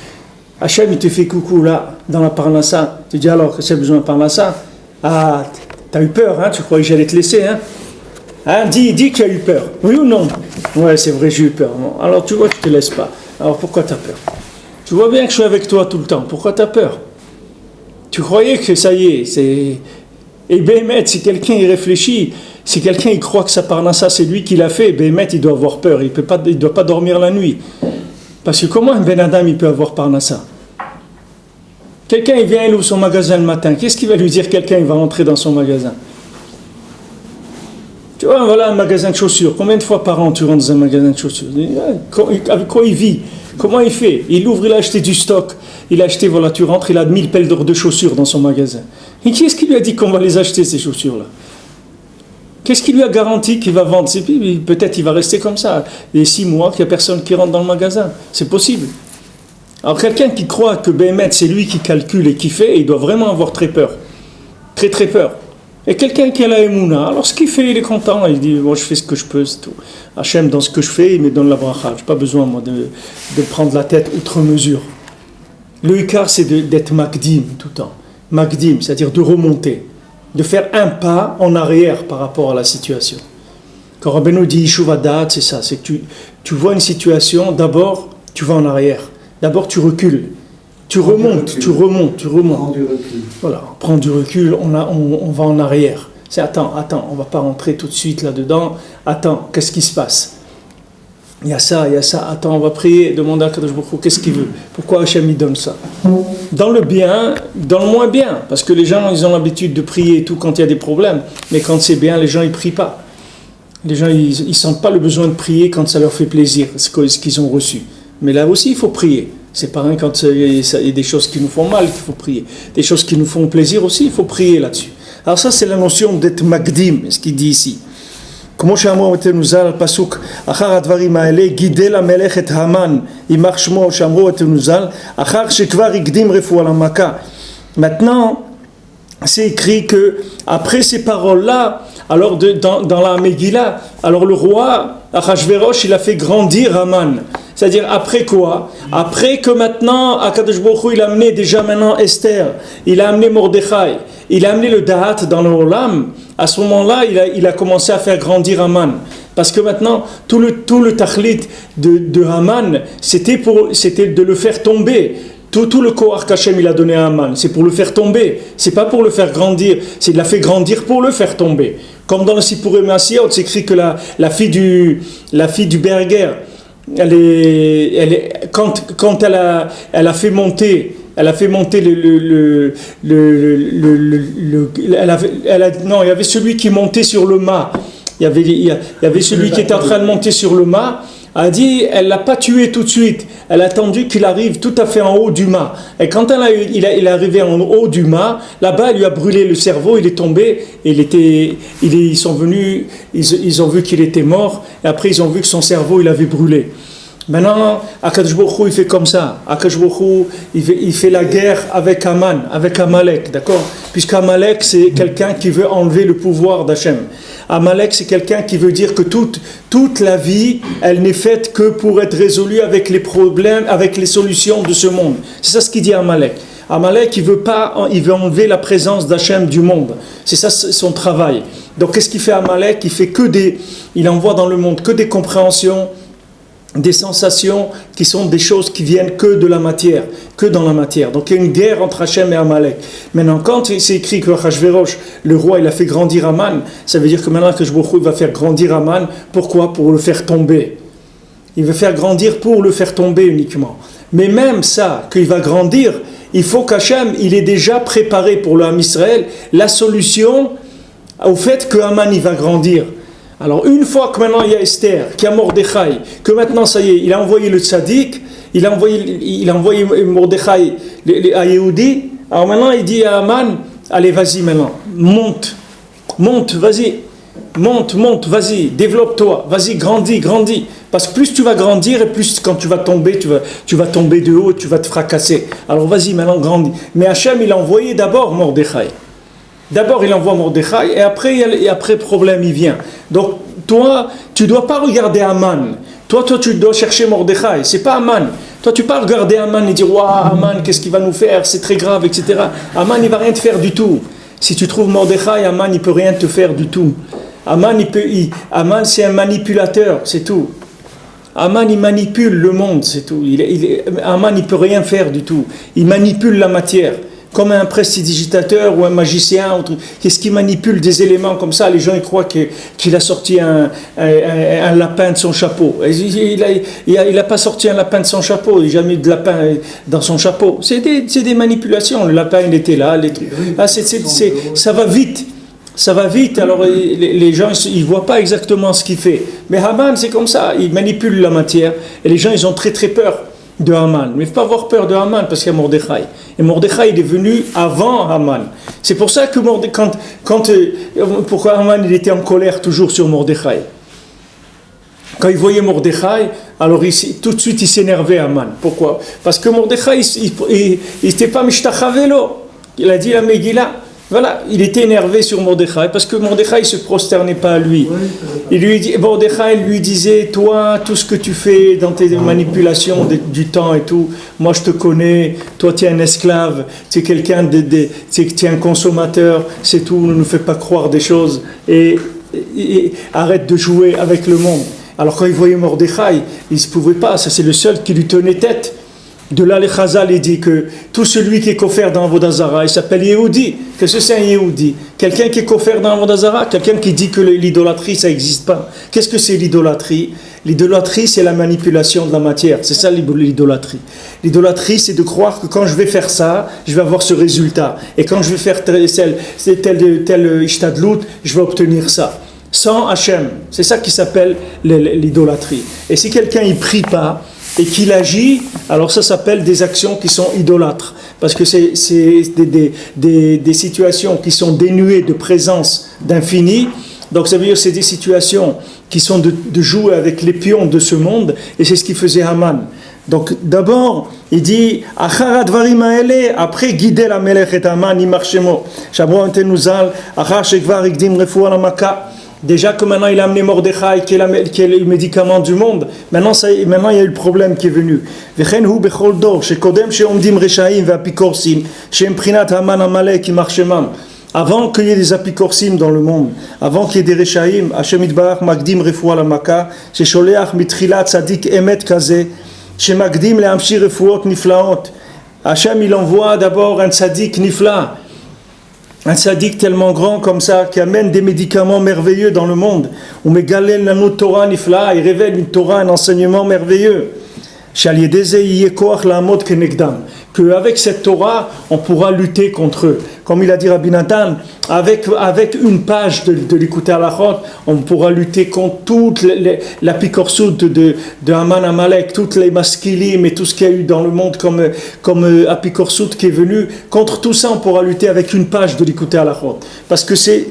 A: Hachem, il te fait coucou là, dans la parnassa. Tu dis alors, que j'ai besoin de parnassa? Ah, t'as eu peur, hein? Tu croyais que j'allais te laisser, hein? Hein? Dis que tu as eu peur. Oui ou non? Ouais, c'est vrai, j'ai eu peur. Bon, alors tu vois que je te laisse pas. Alors pourquoi t'as peur? Tu vois bien que je suis avec toi tout le temps. Pourquoi t'as peur? Tu croyais que ça y est, c'est... Et Béhémet, si quelqu'un y réfléchit, si quelqu'un il croit que sa parnassa c'est lui qui l'a fait, Béhémet il doit avoir peur, il ne doit pas dormir la nuit. Parce que comment un Ben Adam il peut avoir parnassa? Quelqu'un il vient, il ouvre son magasin le matin, qu'est-ce qu'il va lui dire quelqu'un il va rentrer dans son magasin? Tu vois, voilà un magasin de chaussures, combien de fois par an tu rentres dans un magasin de chaussures? Avec quoi il vit? Comment il fait? Il ouvre, il a acheté du stock, il a acheté, voilà, tu rentres, il a 1000 paires de chaussures dans son magasin. Et qui est-ce qui lui a dit qu'on va les acheter ces chaussures-là? Qu'est-ce qui lui a garanti qu'il va vendre? Peut-être il va rester comme ça, les 6 mois qu'il n'y a personne qui rentre dans le magasin. C'est possible. Alors quelqu'un qui croit que Béhémet c'est lui qui calcule et qui fait, il doit vraiment avoir très peur. Très très peur. Et quelqu'un qui a la Emouna, alors ce qu'il fait, il est content, il dit, bon, je fais ce que je peux, c'est tout. Hachem, dans ce que je fais, il me donne la bracha. Je n'ai pas besoin, moi, de prendre la tête outre mesure. Le Ikar, c'est d'être Magdim tout le temps. Magdim, c'est-à-dire de remonter, de faire un pas en arrière par rapport à la situation. Quand Rabbeinu dit Yishuvadat, c'est ça, c'est que tu vois une situation, d'abord, tu vas en arrière. D'abord, tu recules. Tu remontes. Prends du recul. Voilà, prends du recul, on va en arrière. C'est attends, on ne va pas rentrer tout de suite là-dedans. Attends, qu'est-ce qui se passe? Il y a ça, attends, on va prier, demander à Kadosh Baruch Hu, qu'est-ce qu'il veut? Pourquoi Hachem il donne ça? Dans le bien, dans le moins bien, parce que les gens, ils ont l'habitude de prier et tout quand il y a des problèmes, mais quand c'est bien, les gens, ils prient pas. Les gens, ils sentent pas le besoin de prier quand ça leur fait plaisir, ce qu'ils ont reçu. Mais là aussi, il faut prier. C'est pareil quand il y a des choses qui nous font mal qu'il faut prier. Des choses qui nous font plaisir aussi, il faut prier là-dessus. Alors ça, c'est la notion d'être magdim, ce qu'il dit ici. כמו שאמרו אותנו ז"ל, פסוק אחר הדברים האלה, גידל המלך את המן, יימח שמו, שאמרו אותנו ז"ל, אחר שכבר הקדים רפואה למכה. Maintenant, c'est écrit que après ces paroles-là, alors dans la Megillah, alors le roi Achashverosh, il a fait grandir Haman. C'est-à-dire après quoi? Après que maintenant Akadosh Baruch Hu, il a amené déjà maintenant Esther, il a amené Mordechai, il a amené le Da'at dans le Olam. À ce moment-là, il a commencé à faire grandir Haman. Parce que maintenant, tout le tachlit de Haman, c'était de le faire tomber. Tout le Kohar qu'Hachem il a donné à Haman, c'est pour le faire tomber. C'est pas pour le faire grandir. Il l'a fait grandir pour le faire tomber. Comme dans le Sipurim Masiyot, c'est écrit que la fille du Berger, quand elle a fait monter non, il y avait celui qui montait sur le mât. Il y avait celui qui était en train de monter sur le mât. A dit, elle l'a pas tué tout de suite. Elle a attendu qu'il arrive tout à fait en haut du mât. Et quand il est arrivé en haut du mât, là-bas, elle lui a brûlé le cerveau. Il est tombé. Ils sont venus. Ils ont vu qu'il était mort. Et après, ils ont vu que son cerveau, il avait brûlé. Maintenant, Akadosh Baruch Hu, il fait comme ça. Akadosh Baruch Hu, il fait la guerre avec Haman, avec Amalek, d'accord? Puisqu'Amalek, c'est quelqu'un qui veut enlever le pouvoir d'Hachem. Amalek, c'est quelqu'un qui veut dire que toute la vie, elle n'est faite que pour être résolue avec les problèmes, avec les solutions de ce monde. C'est ça ce qu'il dit Amalek. Amalek, il veut enlever la présence d'Hachem du monde. C'est ça son travail. Donc, qu'est-ce qu'il fait Amalek? Il envoie dans le monde que des compréhensions, des sensations qui sont des choses qui viennent que de la matière, que dans la matière. Donc il y a une guerre entre Hachem et Amalek. Maintenant, quand c'est écrit que Achashverosh, le roi, il a fait grandir Haman, ça veut dire que maintenant que Baruch Hu va faire grandir Haman, pourquoi? Pour le faire tomber. Il veut faire grandir pour le faire tomber uniquement. Mais même ça, qu'il va grandir, il faut qu'Hachem, il ait déjà préparé pour le Ham Israël la solution au fait que Haman, il va grandir. Alors une fois que maintenant il y a Esther, qu'il y a Mordechai, que maintenant ça y est, il a envoyé le tzaddik, il a envoyé Mordechai à Yehudi, alors maintenant il dit à Haman, allez vas-y maintenant, monte, vas-y, développe-toi, vas-y, grandis, parce que plus tu vas grandir et plus quand tu vas tomber, tu vas tomber de haut, tu vas te fracasser. Alors vas-y maintenant, grandis. Mais Hachem il a envoyé d'abord Mordechai. D'abord, il envoie Mordechai et après problème, il vient. Donc, toi, tu ne dois pas regarder Haman. Toi, tu dois chercher Mordechai. C'est pas Haman. Toi, tu ne peux pas regarder Haman et dire « Waouh, Haman, qu'est-ce qu'il va nous faire? C'est très grave, etc. » Haman, il ne va rien te faire du tout. Si tu trouves Mordechai, Haman, il ne peut rien te faire du tout. Haman, c'est un manipulateur, c'est tout. Haman, il manipule le monde, c'est tout. Haman, il ne peut rien faire du tout. Il manipule la matière. Comme un prestidigitateur ou un magicien. Qu'est-ce qui manipule des éléments comme ça? Les gens, ils croient qu'il a sorti un lapin de son chapeau. Il n'a pas sorti un lapin de son chapeau. Il n'a jamais mis de lapin dans son chapeau. C'est des manipulations. Le lapin, il était là. Ça va vite. Ça va vite, alors les gens ils ne voient pas exactement ce qu'il fait. Mais Haman, c'est comme ça, il manipule la matière. Et les gens, ils ont très très peur de Haman. Mais il ne faut pas avoir peur de Haman parce qu'il y a Mordechai. Et Mordechai, il est venu avant Haman. C'est pour ça que pourquoi Haman il était en colère toujours sur Mordechai. Quand il voyait Mordechai, alors tout de suite il s'énervait Haman. Pourquoi? Parce que Mordechai, il n'était pas Mishtachavelo. Il a dit la Megillah. Voilà, il était énervé sur Mordechai parce que Mordechai ne se prosternait pas à lui. Mordechai lui disait, toi, tout ce que tu fais dans tes manipulations du temps et tout, moi je te connais, toi tu es un esclave, tu es quelqu'un tu es un consommateur, c'est tout, ne nous fais pas croire des choses et arrête de jouer avec le monde. Alors quand il voyait Mordechai, il ne se pouvait pas, ça c'est le seul qui lui tenait tête. De là, le Chazal, il dit que tout celui qui est coffert dans Avodah Zarah, il s'appelle Yehudi. Qu'est-ce que c'est un Yehudi? Quelqu'un qui est coffert dans Avodah Zarah, quelqu'un qui dit que l'idolâtrie, ça n'existe pas. Qu'est-ce que c'est l'idolâtrie? L'idolâtrie, c'est la manipulation de la matière. C'est ça l'idolâtrie. L'idolâtrie, c'est de croire que quand je vais faire ça, je vais avoir ce résultat. Et quand je vais faire tel ishtadlout, je vais obtenir ça. Sans Hachem. C'est ça qui s'appelle l'idolâtrie. Et si quelqu'un ne prie pas, et qu'il agit, alors ça s'appelle des actions qui sont idolâtres. Parce que c'est des situations qui sont dénuées de présence d'infini. Donc ça veut dire que c'est des situations qui sont de jouer avec les pions de ce monde. Et c'est ce qu'il faisait Haman. Donc d'abord, il dit après guider la melech et Haman, Imarshemo. Shabro antenuzal, achar shekvar ikdim refoua la maka. Déjà que maintenant il a amené Mordechai qui est le médicament du monde, maintenant il y a eu le problème qui est venu. Avant qu'il y ait des apikorsim dans le monde, avant qu'il y ait des rechaim, Hashem Yitbarach magdim refoua la maka, shesholeach mitrilat tzadik emet kaze, shemagdim lehamshir refuot niflaot. Hashem il envoie d'abord un tzadik nifla. Un sadique tellement grand comme ça, qui amène des médicaments merveilleux dans le monde. Ou megalel nanu Torah nifla, il révèle une Torah, un enseignement merveilleux. Qu'avec cette Torah, on pourra lutter contre eux. Comme il a dit Rabbi Nathan, avec une page de l'écouter à la chôte, on pourra lutter contre toute la picorsoute de Haman Amalek, toutes les maskilim et tout ce qu'il y a eu dans le monde comme apicorsoute qui est venu. Contre tout ça, on pourra lutter avec une page de l'écouter à la chôte. Parce que ces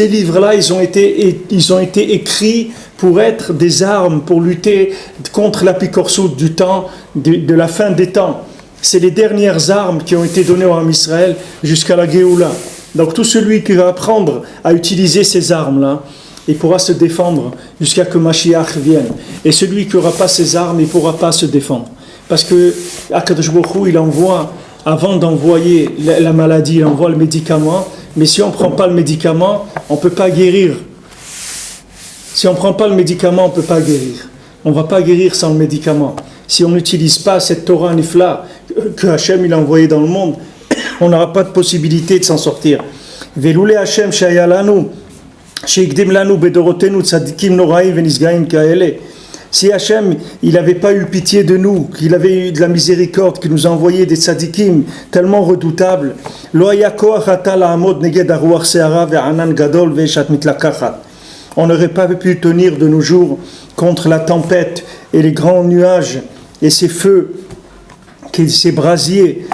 A: livres-là, ils ont été écrits pour être des armes, pour lutter contre la picorsoute du temps, de la fin des temps. C'est les dernières armes qui ont été données au Ham Israël jusqu'à la Géoula. Donc tout celui qui va apprendre à utiliser ces armes-là, il pourra se défendre jusqu'à que Mashiach vienne. Et celui qui n'aura pas ces armes, il ne pourra pas se défendre. Parce que Akadosh Baruch Hu, il envoie, avant d'envoyer la maladie, il envoie le médicament. Mais si on ne prend pas le médicament, on ne peut pas guérir. Si on ne prend pas le médicament, on ne peut pas guérir. On ne va pas guérir sans le médicament. Si on n'utilise pas cette Torah Nifla que Hachem il a envoyée dans le monde, on n'aura pas de possibilité de s'en sortir. Veloule Hachem shayalanu, sheikdim lanu bedorotenu tzadikim noraim venisgaim kaele. Si Hachem il n'avait pas eu pitié de nous, qu'il avait eu de la miséricorde, qu'il nous a envoyé des tzadikim tellement redoutables, lo haya koach ata la'amod neged haruach se'ara ve'anan gadol ve'eshat mitlakachat. On n'aurait pas pu tenir de nos jours contre la tempête et les grands nuages et ces feux, ces brasiers,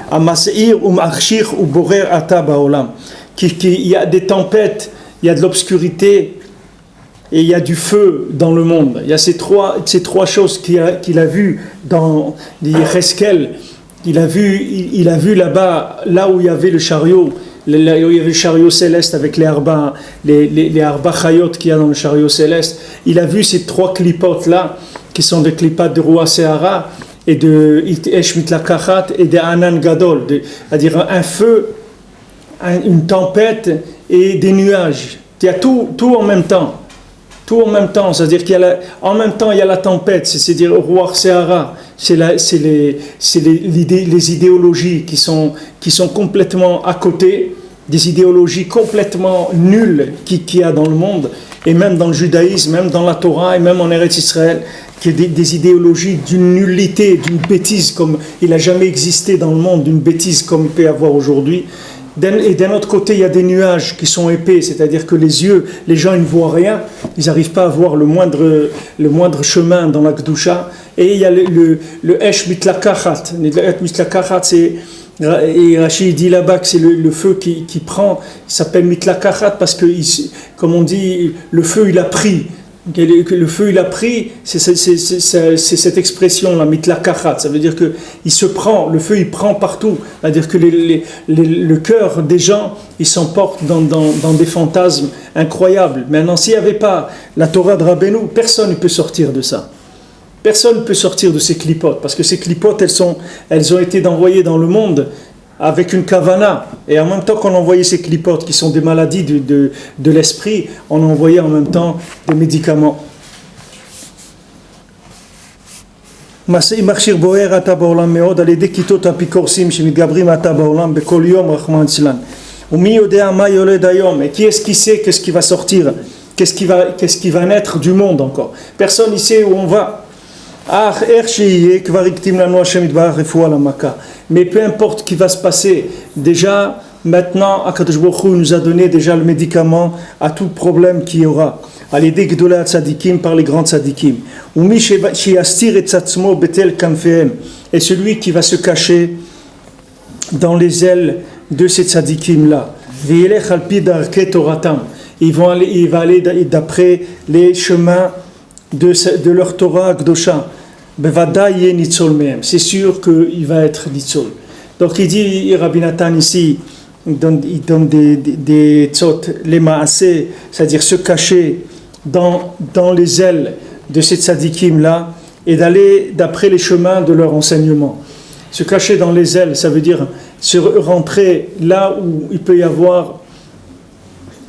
A: il y a des tempêtes, il y a de l'obscurité et il y a du feu dans le monde. Il y a ces trois choses qu'il a vues dans Yecheskel. Il a vu là-bas, là où il y avait le chariot, il y avait le chariot céleste avec les arba chayot qu'il y a dans le chariot céleste. Il a vu ces 3 clipotes là, qui sont des clipotes de Roi Sehara et de Esh Mitlakachat et de Anan Gadol, c'est-à-dire un feu, une tempête et des nuages. Il y a tout en même temps. Tout en même temps, c'est-à-dire en même temps il y a la tempête, c'est-à-dire au Roi Sehara, c'est les idéologies qui sont complètement à côté, des idéologies complètement nulles qu'il y a dans le monde, et même dans le judaïsme, même dans la Torah, et même en Eretz Israël, qui est des idéologies d'une nullité, d'une bêtise comme il n'a jamais existé dans le monde, d'une bêtise comme il peut y avoir aujourd'hui. Et d'un autre côté, il y a des nuages qui sont épais, c'est-à-dire que les gens ils ne voient rien, ils n'arrivent pas à voir le moindre chemin dans la Kedusha. Et il y a le Esh Mitlakachat. Le Esh Mitlakachat, et Rachid dit là-bas que c'est le feu qui prend, il s'appelle Mitlakachat parce que, comme on dit, le feu il a pris. Le feu il a pris, c'est cette expression là, mitlakachat, ça veut dire que il se prend, le feu il prend partout, c'est-à-dire que le cœur des gens ils s'emportent dans des fantasmes incroyables. Maintenant, s'il n'y avait pas la Torah de Rabbeinu, personne ne peut sortir de ça. Personne ne peut sortir de ces clipotes, parce que ces clipotes elles ont été envoyées dans le monde avec une kavana, et en même temps qu'on envoyait ces clipotes qui sont des maladies de l'esprit, on envoyait en même temps des médicaments. Et qui est-ce qui sait qu'est-ce qui va sortir, qu'est-ce qui va naître du monde encore? Personne ne sait où on va. Mais peu importe ce qui va se passer, déjà maintenant Akadosh Baruch Hu nous a donné déjà le médicament à tout problème qu'il y aura. À l'idée Gdolei Tzadikim, par les grands Tzadikim. Et celui qui va se cacher dans les ailes de ces Tzadikim là. Il va aller d'après les chemins de leur Torah Gdosha. C'est sûr qu'il va être Nitzol. Donc il dit, Rabbi Nathan ici, il donne des tzot, les maasé, c'est-à-dire se cacher dans les ailes de ces tzadikim là et d'aller d'après les chemins de leur enseignement. Se cacher dans les ailes, ça veut dire se rentrer là où il peut y avoir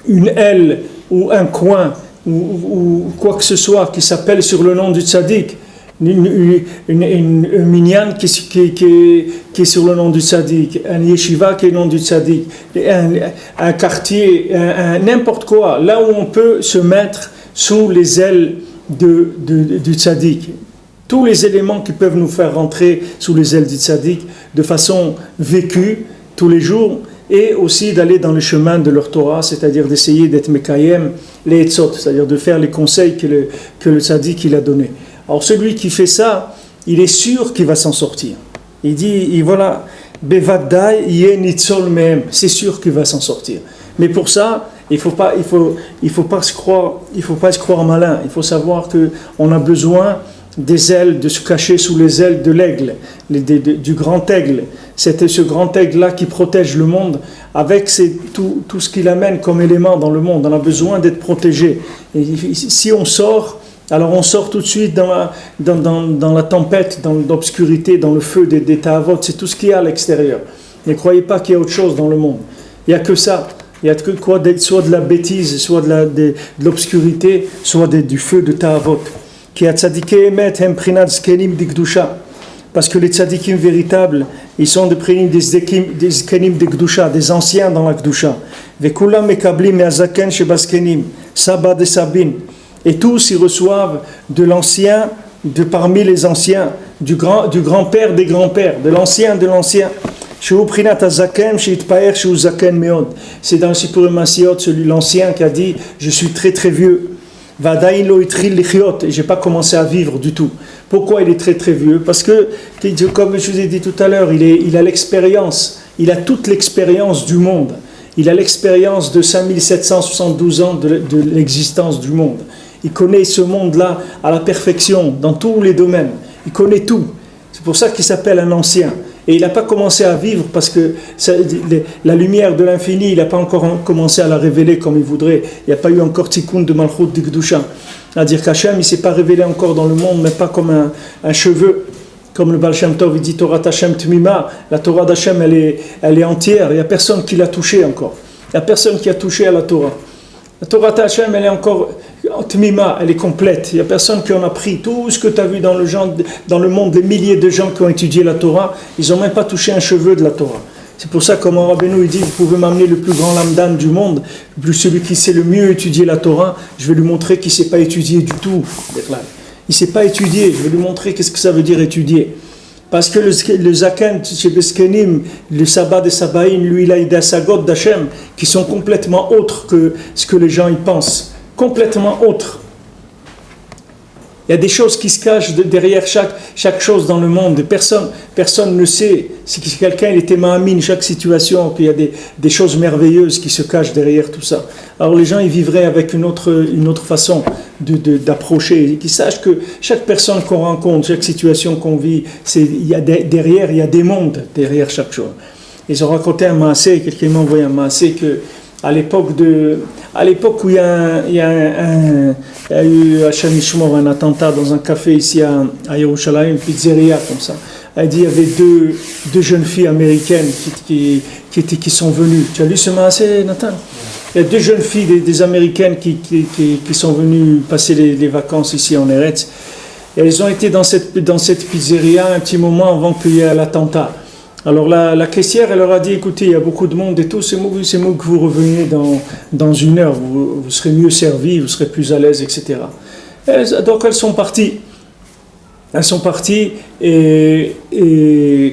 A: une aile ou un coin ou quoi que ce soit qui s'appelle sur le nom du tzadik. Une minyan qui est sur le nom du tzaddik, un yeshiva qui est le nom du tzaddik, un quartier, n'importe quoi, là où on peut se mettre sous les ailes du tzaddik. Tous les éléments qui peuvent nous faire rentrer sous les ailes du tzaddik de façon vécue tous les jours, et aussi d'aller dans le chemin de leur Torah, c'est-à-dire d'essayer d'être mekayem, les etzot, c'est-à-dire de faire les conseils que le tzaddik il a donnés. Alors celui qui fait ça, il est sûr qu'il va s'en sortir. Il dit, et voilà, Bevadai yé nitzol mehem, c'est sûr qu'il va s'en sortir. Mais pour ça, il faut pas se croire malin. Il faut savoir que on a besoin des ailes, de se cacher sous les ailes de l'aigle, du grand aigle. C'est ce grand aigle-là qui protège le monde avec tout ce qu'il amène comme élément dans le monde. On a besoin d'être protégé. Et si on sort, alors on sort tout de suite dans la tempête, dans l'obscurité, dans le feu des ta'avot. C'est tout ce qu'il y a à l'extérieur. Ne croyez pas qu'il y a autre chose dans le monde. Il n'y a que ça. Il n'y a que quoi, soit de la bêtise, soit de l'obscurité, soit du feu de ta'avot. Parce que les tzadikim véritables, ils sont des zkenim de Gdusha, des anciens dans la Gdusha. Et tous ils reçoivent de l'ancien, de parmi les anciens, du grand-père des grands-pères, de l'ancien de l'ancien. C'est dans le Sipurim Masiot, celui l'ancien qui a dit je suis très très vieux. Et je n'ai pas commencé à vivre du tout. Pourquoi il est très très vieux? Parce que, comme je vous ai dit tout à l'heure, il a l'expérience, il a toute l'expérience du monde. Il a l'expérience de 5772 ans de l'existence du monde. Il connaît ce monde-là à la perfection, dans tous les domaines. Il connaît tout. C'est pour ça qu'il s'appelle un ancien. Et il n'a pas commencé à vivre parce que la lumière de l'infini, il n'a pas encore commencé à la révéler comme il voudrait. Il n'y a pas eu encore tikkun de Malchut d'Ikdusha. C'est-à-dire qu'Hachem, il ne s'est pas révélé encore dans le monde, mais pas comme un cheveu. Comme le Baal Shem Tov, il dit Torah Hashem Tmima, la Torah d'Hachem, elle est entière, il n'y a personne qui l'a touchée encore. Il n'y a personne qui a touché à la Torah. La Torah Hashem, elle est encore Tmima, elle est complète. Il n'y a personne qui en a pris. Tout ce que tu as vu dans le monde, les milliers de gens qui ont étudié la Torah, ils n'ont même pas touché un cheveu de la Torah. C'est pour ça que comme Rabbeinu il dit, vous pouvez m'amener le plus grand lamdan du monde, celui qui sait le mieux étudier la Torah, je vais lui montrer qu'il ne sait pas étudier du tout. Il ne sait pas étudier, je vais lui montrer qu'est-ce que ça veut dire étudier. Parce que le Zaken, chez Beskenim, le Sabbat des Sabbaïn, lui, il a des Sagot d'Hachem qui sont complètement autres que ce que les gens y pensent. Complètement autres. Il y a des choses qui se cachent derrière chaque chose dans le monde. Personne ne sait. Si quelqu'un était ma'amine, chaque situation, qu'il y a des choses merveilleuses qui se cachent derrière tout ça. Alors les gens, ils vivraient avec une autre façon d'approcher. Qu'ils sachent que chaque personne qu'on rencontre, chaque situation qu'on vit, derrière, il y a des mondes derrière chaque chose. Ils ont raconté un maasé, quelqu'un m'a envoyé un maasé que à l'époque où il y a eu Hashem Yishmor, un attentat dans un café ici à Yerushalayim, une pizzeria comme ça. Elle dit il y avait deux jeunes filles américaines qui sont venues. Tu as lu ce maasé, Nathan? Il y a deux jeunes filles des américaines qui sont venues passer les vacances ici en Eretz. Et elles ont été dans cette pizzeria un petit moment avant qu'il y ait l'attentat. Alors la caissière, elle leur a dit, écoutez, il y a beaucoup de monde et tout, c'est mieux que vous reveniez dans une heure, vous serez mieux servis, vous serez plus à l'aise, etc. Donc elles sont parties. Elles sont parties et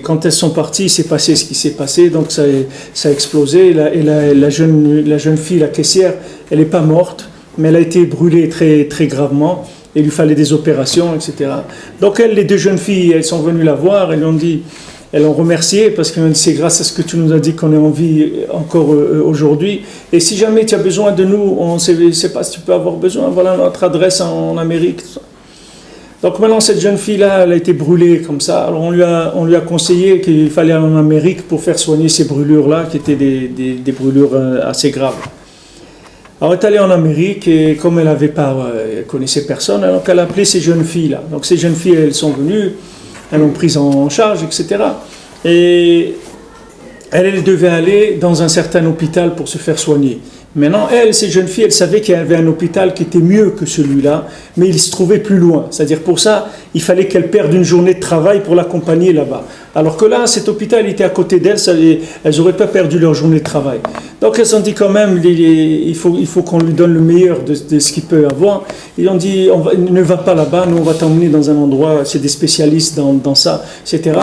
A: quand elles sont parties, il s'est passé ce qui s'est passé, donc ça a explosé. Et la jeune fille, la caissière, elle n'est pas morte, mais elle a été brûlée très, très gravement. Il lui fallait des opérations, etc. Donc les deux jeunes filles, elles sont venues la voir, elles l'ont remercié parce que c'est grâce à ce que tu nous as dit qu'on est en vie encore aujourd'hui. Et si jamais tu as besoin de nous, on ne sait pas si tu peux avoir besoin, voilà notre adresse en Amérique. Donc maintenant cette jeune fille-là, elle a été brûlée comme ça. Alors on lui a conseillé qu'il fallait aller en Amérique pour faire soigner ces brûlures-là, qui étaient des brûlures assez graves. Alors elle est allée en Amérique et comme elle connaissait personne, donc elle a appelé ces jeunes filles-là. Donc ces jeunes filles, elles sont venues. Elles l'ont prise en charge, etc. Et elle devait aller dans un certain hôpital pour se faire soigner. Maintenant, ces jeunes filles, elles savaient qu'il y avait un hôpital qui était mieux que celui-là, mais il se trouvait plus loin. C'est-à-dire pour ça, il fallait qu'elles perdent une journée de travail pour l'accompagner là-bas. Alors que là, cet hôpital était à côté d'elles, elles n'auraient pas perdu leur journée de travail. Donc elles ont dit quand même, il faut qu'on lui donne le meilleur de ce qu'il peut avoir. Ils ont dit, ne va pas là-bas, nous on va t'emmener dans un endroit, c'est des spécialistes dans ça, etc.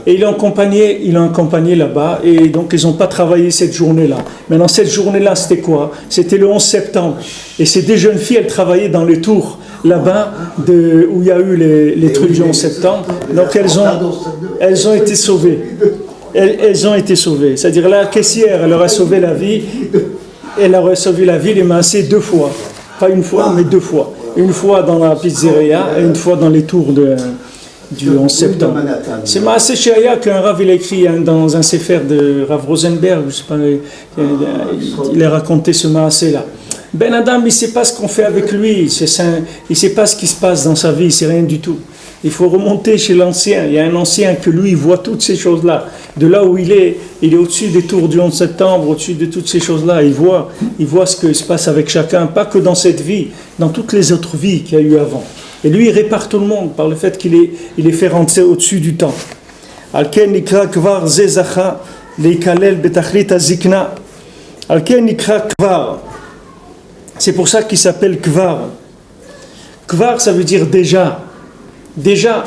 A: Et ils l'ont accompagné là-bas, et donc ils n'ont pas travaillé cette journée-là. Maintenant, cette journée-là, c'était quoi? C'était le 11 septembre. Et ces deux jeunes filles, elles travaillaient dans les tours, là-bas, où il y a eu les trucs du 11 septembre. Donc elles ont été sauvées. Elles ont été sauvées. C'est-à-dire la caissière, elle leur a sauvé la vie. Elle leur a sauvé la vie, les massés 2 fois. Pas une fois, mais 2 fois. Une fois dans la pizzeria et une fois dans les tours du 11 septembre. C'est Maaseh Shaya qu'un Rav il a écrit dans un sefer de Rav Rosenberg, je sais pas, il a raconté ce Maaseh-là. Ben Adam, il ne sait pas ce qu'on fait avec lui, il ne sait pas ce qui se passe dans sa vie, c'est rien du tout. Il faut remonter chez l'ancien, il y a un ancien que lui, il voit toutes ces choses-là. De là où il est au-dessus des tours du 11 septembre, au-dessus de toutes ces choses-là, il voit ce qui se passe avec chacun, pas que dans cette vie, dans toutes les autres vies qu'il y a eu avant. Et lui, il répare tout le monde par le fait qu'il est fait rentrer au-dessus du temps. Alken nikra kvar zezacha leikalel betachlit azikna. Alken nikra kvar. C'est pour ça qu'il s'appelle kvar. Kvar, ça veut dire déjà. Déjà,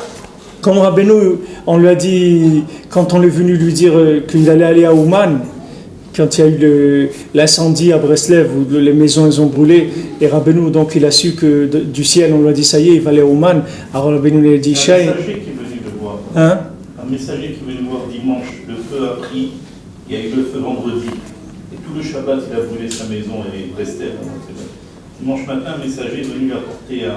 A: comme Rabbeinu, on lui a dit, quand on est venu lui dire qu'il allait aller à Ouman, quand il y a eu l'incendie à Breslev où les maisons elles ont brûlé, et Rabbeinu, donc il a su que du ciel on lui a dit ça y est, il va aller à Ouman. Alors Rabbeinu lui a dit
B: un messager qui est venu le voir.
A: Hein?
B: Un messager qui est venu le voir dimanche, le feu a pris, il y a eu le feu vendredi, et tout le Shabbat il a brûlé sa maison et Breslev. Dimanche matin, un messager est venu apporter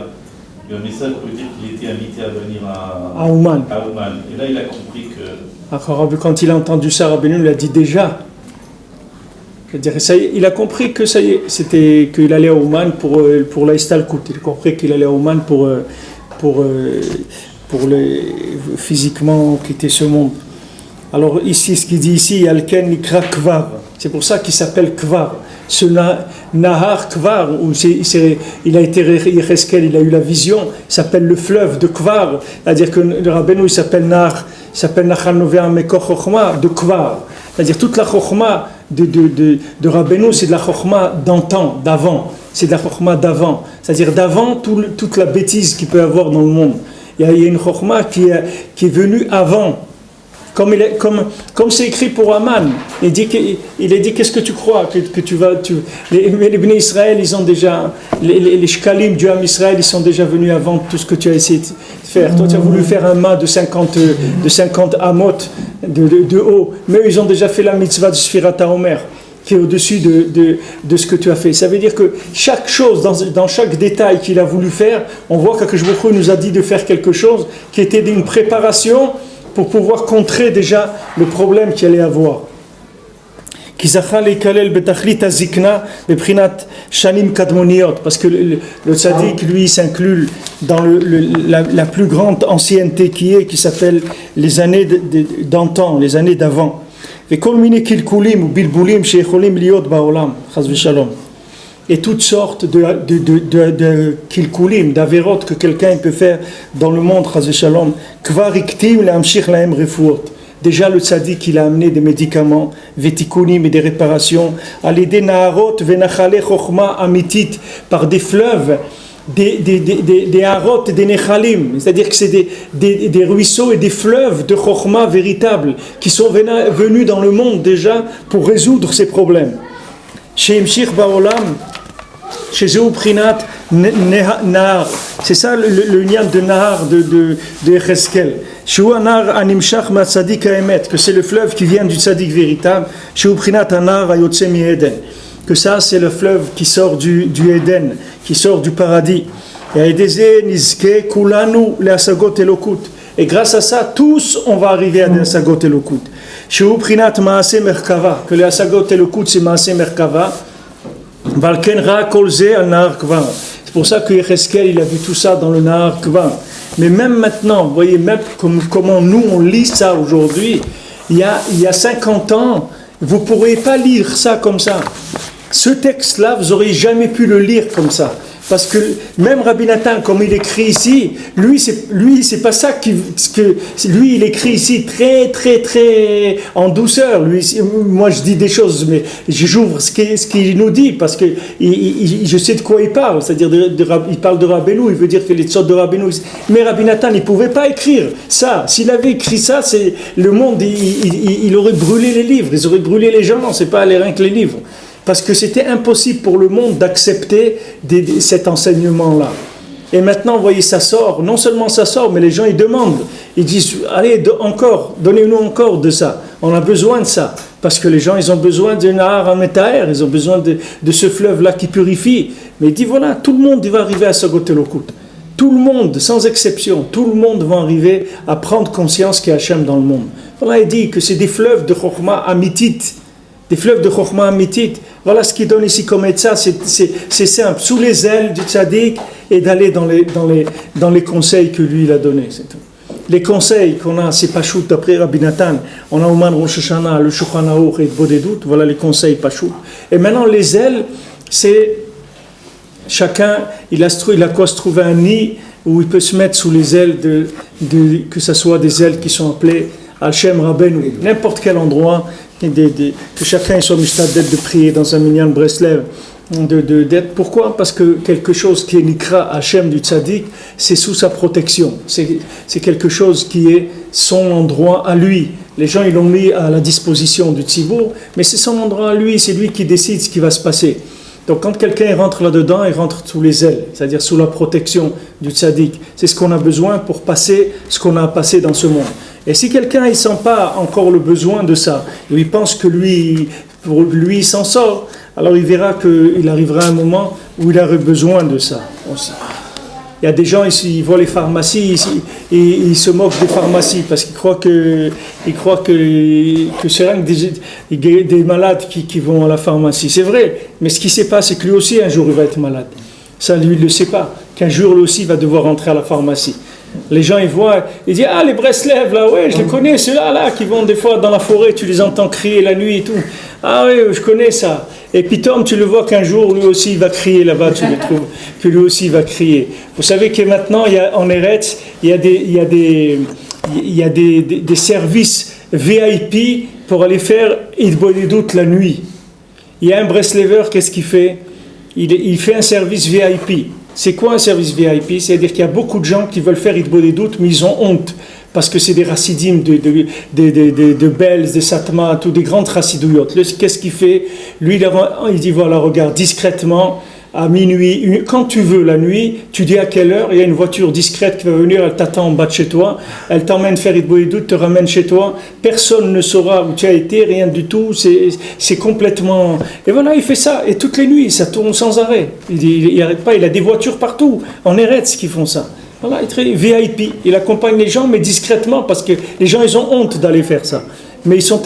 B: Il y a un message pour lui dire qu'il était invité à venir
A: à Ouman.
B: Et là, il a compris que...
A: Quand il a entendu ça, Rabbeinu lui a dit déjà. C'est-à-dire, ça y est, il a compris que ça y est, c'était qu'il allait à Ouman pour l'Aïstalkout. Il a compris qu'il allait à Ouman pour physiquement quitter ce monde. Alors ici, ce qu'il dit ici, Alken Nikra Kvar. C'est pour ça qu'il s'appelle Kvar. Ce Nahar Kvar, où il a été Yecheskel, il a eu la vision, il s'appelle le fleuve de Kvar. C'est-à-dire que le Rabbeinu, il s'appelle Nahar, il s'appelle Nachal Novea Mekor Chochma de Kvar. C'est-à-dire toute la Chochma de Rabbeinu, c'est de la Chochma d'antan, d'avant. C'est de la Chochma d'avant. C'est-à-dire d'avant toute la bêtise qu'il peut y avoir dans le monde. Il y a une Chochma qui est venue avant. Comme c'est écrit pour Aman, il a dit qu'est-ce que tu crois que tu vas... Les Bnei Israël, ils ont déjà... Les shkalim du Ham Israël, ils sont déjà venus avant tout ce que tu as essayé de faire. Toi, tu as voulu faire un mât de 50 amot de haut, mais eux, ils ont déjà fait la mitzvah de Sfirat HaOmer, qui est au-dessus de ce que tu as fait. Ça veut dire que chaque chose, dans chaque détail qu'il a voulu faire, on voit qu'Akadosh Baruch Hu nous a dit de faire quelque chose qui était d'une préparation pour pouvoir contrer déjà le problème qu'il allait avoir. Parce que le tzaddik, lui, s'inclut dans la plus grande ancienneté qui s'appelle les années d'antan, les années d'avant. Et toutes sortes de kilkulim, d'avérotes que quelqu'un peut faire dans le monde, chas v'shalom. Déjà le tzaddik, il a amené des médicaments, vétikunim et des réparations, à l'aider naharot venachale chokhma amitit, par des fleuves, des harot et des nechalim, c'est-à-dire que c'est des ruisseaux et des fleuves de chokhma véritables qui sont venus dans le monde déjà pour résoudre ces problèmes. Chez Imshir Baolam, chez Zéouprinat Nahar, c'est ça le nian de Nahar de Yecheskel. Chez Nahar Animshach Ma Tzadik Haemet, que c'est le fleuve qui vient du Tzadik véritable. Chez Uprinat Nahar Ayotse Mi Eden, que ça c'est le fleuve qui sort du Eden, qui sort du paradis. Et grâce à ça, tous on va arriver à des Asagot Elokut. Chez Uprinat Maase Merkava, que les Asagot Elokut c'est Maase Merkava. C'est pour ça que Yecheskel il a vu tout ça dans le Nahar Kvar. Mais même maintenant, vous voyez, même comment nous on lit ça aujourd'hui, il y a 50 ans, vous ne pourriez pas lire ça comme ça. Ce texte-là, vous n'auriez jamais pu le lire comme ça. Parce que même Rabbi Nathan, comme il écrit ici, lui c'est pas ça lui il écrit ici très très très en douceur. Moi je dis des choses, mais j'ouvre ce qu'il nous dit parce que je sais de quoi il parle. C'est-à-dire il parle de Rabbeinu, il veut dire que les sortes de Rabbeinu. Mais Rabbi Nathan, il pouvait pas écrire ça. S'il avait écrit ça, c'est le monde, il aurait brûlé les livres, ils auraient brûlé les gens. Non, c'est pas rien que les livres. Parce que c'était impossible pour le monde d'accepter cet enseignement-là. Et maintenant, vous voyez, ça sort. Non seulement ça sort, mais les gens, ils demandent. Ils disent, allez, donnez-nous encore de ça. On a besoin de ça. Parce que les gens, ils ont besoin d'un Nahar HaMetaher. Ils ont besoin de ce fleuve-là qui purifie. Mais il dit, voilà, tout le monde il va arriver à Sagot Elokut. Tout le monde, sans exception, tout le monde va arriver à prendre conscience qu'il y a Hachem dans le monde. Voilà, il dit que c'est des fleuves de Chokhma Amitit. Des fleuves de Chokhma Amitit. Voilà ce qu'il donne ici comme ça, c'est simple, sous les ailes du tzaddik et d'aller dans les conseils que lui il a donnés. C'est tout. Les conseils qu'on a, c'est Pachout d'après Rabbi Nathan, on a Ouman Rosh Hashanah, le Shulchan Aruch et le Bodedut, voilà les conseils Pachout. Et maintenant les ailes, c'est chacun, il a quoi se trouver un nid où il peut se mettre sous les ailes que ce soit des ailes qui sont appelées Al-Shem Rabbeinu, n'importe quel endroit. Que chacun soit mustadel de prier dans un minyan Breslev d'être. Pourquoi? Parce que quelque chose qui est nikra Hachem du tzaddik, c'est sous sa protection. C'est quelque chose qui est son endroit à lui. Les gens ils l'ont mis à la disposition du tzibur, mais c'est son endroit à lui, c'est lui qui décide ce qui va se passer. Donc quand quelqu'un rentre là-dedans, il rentre sous les ailes, c'est-à-dire sous la protection du tzaddik. C'est ce qu'on a besoin pour passer ce qu'on a à passer dans ce monde. Et si quelqu'un ne sent pas encore le besoin de ça, et il pense que pour lui il s'en sort, alors il verra qu'il arrivera un moment où il aura besoin de ça aussi. Il y a des gens, ils voient les pharmacies, ils se moquent des pharmacies parce qu'ils croient que c'est rien que des malades qui vont à la pharmacie. C'est vrai, mais ce qui se passe, c'est que lui aussi, un jour, il va être malade. Ça, lui, il ne le sait pas, qu'un jour, lui aussi, il va devoir rentrer à la pharmacie. Les gens, ils voient, ils disent, ah, les Breslev, là, ouais, je les connais, ceux-là, là, qui vont des fois dans la forêt, tu les entends crier la nuit et tout. Ah oui, je connais ça. Et puis Tom, tu le vois qu'un jour, lui aussi, il va crier là-bas, tu le trouves, que lui aussi, il va crier. Vous savez que maintenant, en Eretz, il y a des services VIP pour aller faire Hitbodedut la nuit. Il y a un Breslever, qu'est-ce qu'il fait? Il fait un service VIP. C'est quoi un service VIP? C'est-à-dire qu'il y a beaucoup de gens qui veulent faire Hitbodedut, mais ils ont honte. Parce que c'est des racidim de Belz, des Satma, tous des grandes racidouillottes. Qu'est-ce qu'il fait? Lui, il dit, voilà, regarde, discrètement, à minuit, quand tu veux la nuit, tu dis à quelle heure, il y a une voiture discrète qui va venir, elle t'attend en bas de chez toi, elle t'emmène faire Hitbodedut, te ramène chez toi, personne ne saura où tu as été, rien du tout, c'est complètement... Et voilà, il fait ça, et toutes les nuits, ça tourne sans arrêt. Il n'arrête pas, il a des voitures partout, en Eretz qui font ça. Voilà, il est très VIP, il accompagne les gens, mais discrètement, parce que les gens, ils ont honte d'aller faire ça. Mais ils ont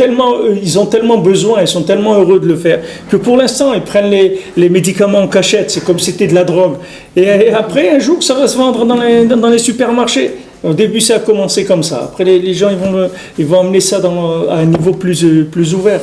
A: tellement besoin, ils sont tellement heureux de le faire, que pour l'instant, ils prennent les médicaments en cachette, c'est comme si c'était de la drogue. Et après, un jour, ça va se vendre dans les supermarchés. Au début, ça a commencé comme ça. Après, les gens, ils vont amener ça à un niveau plus ouvert.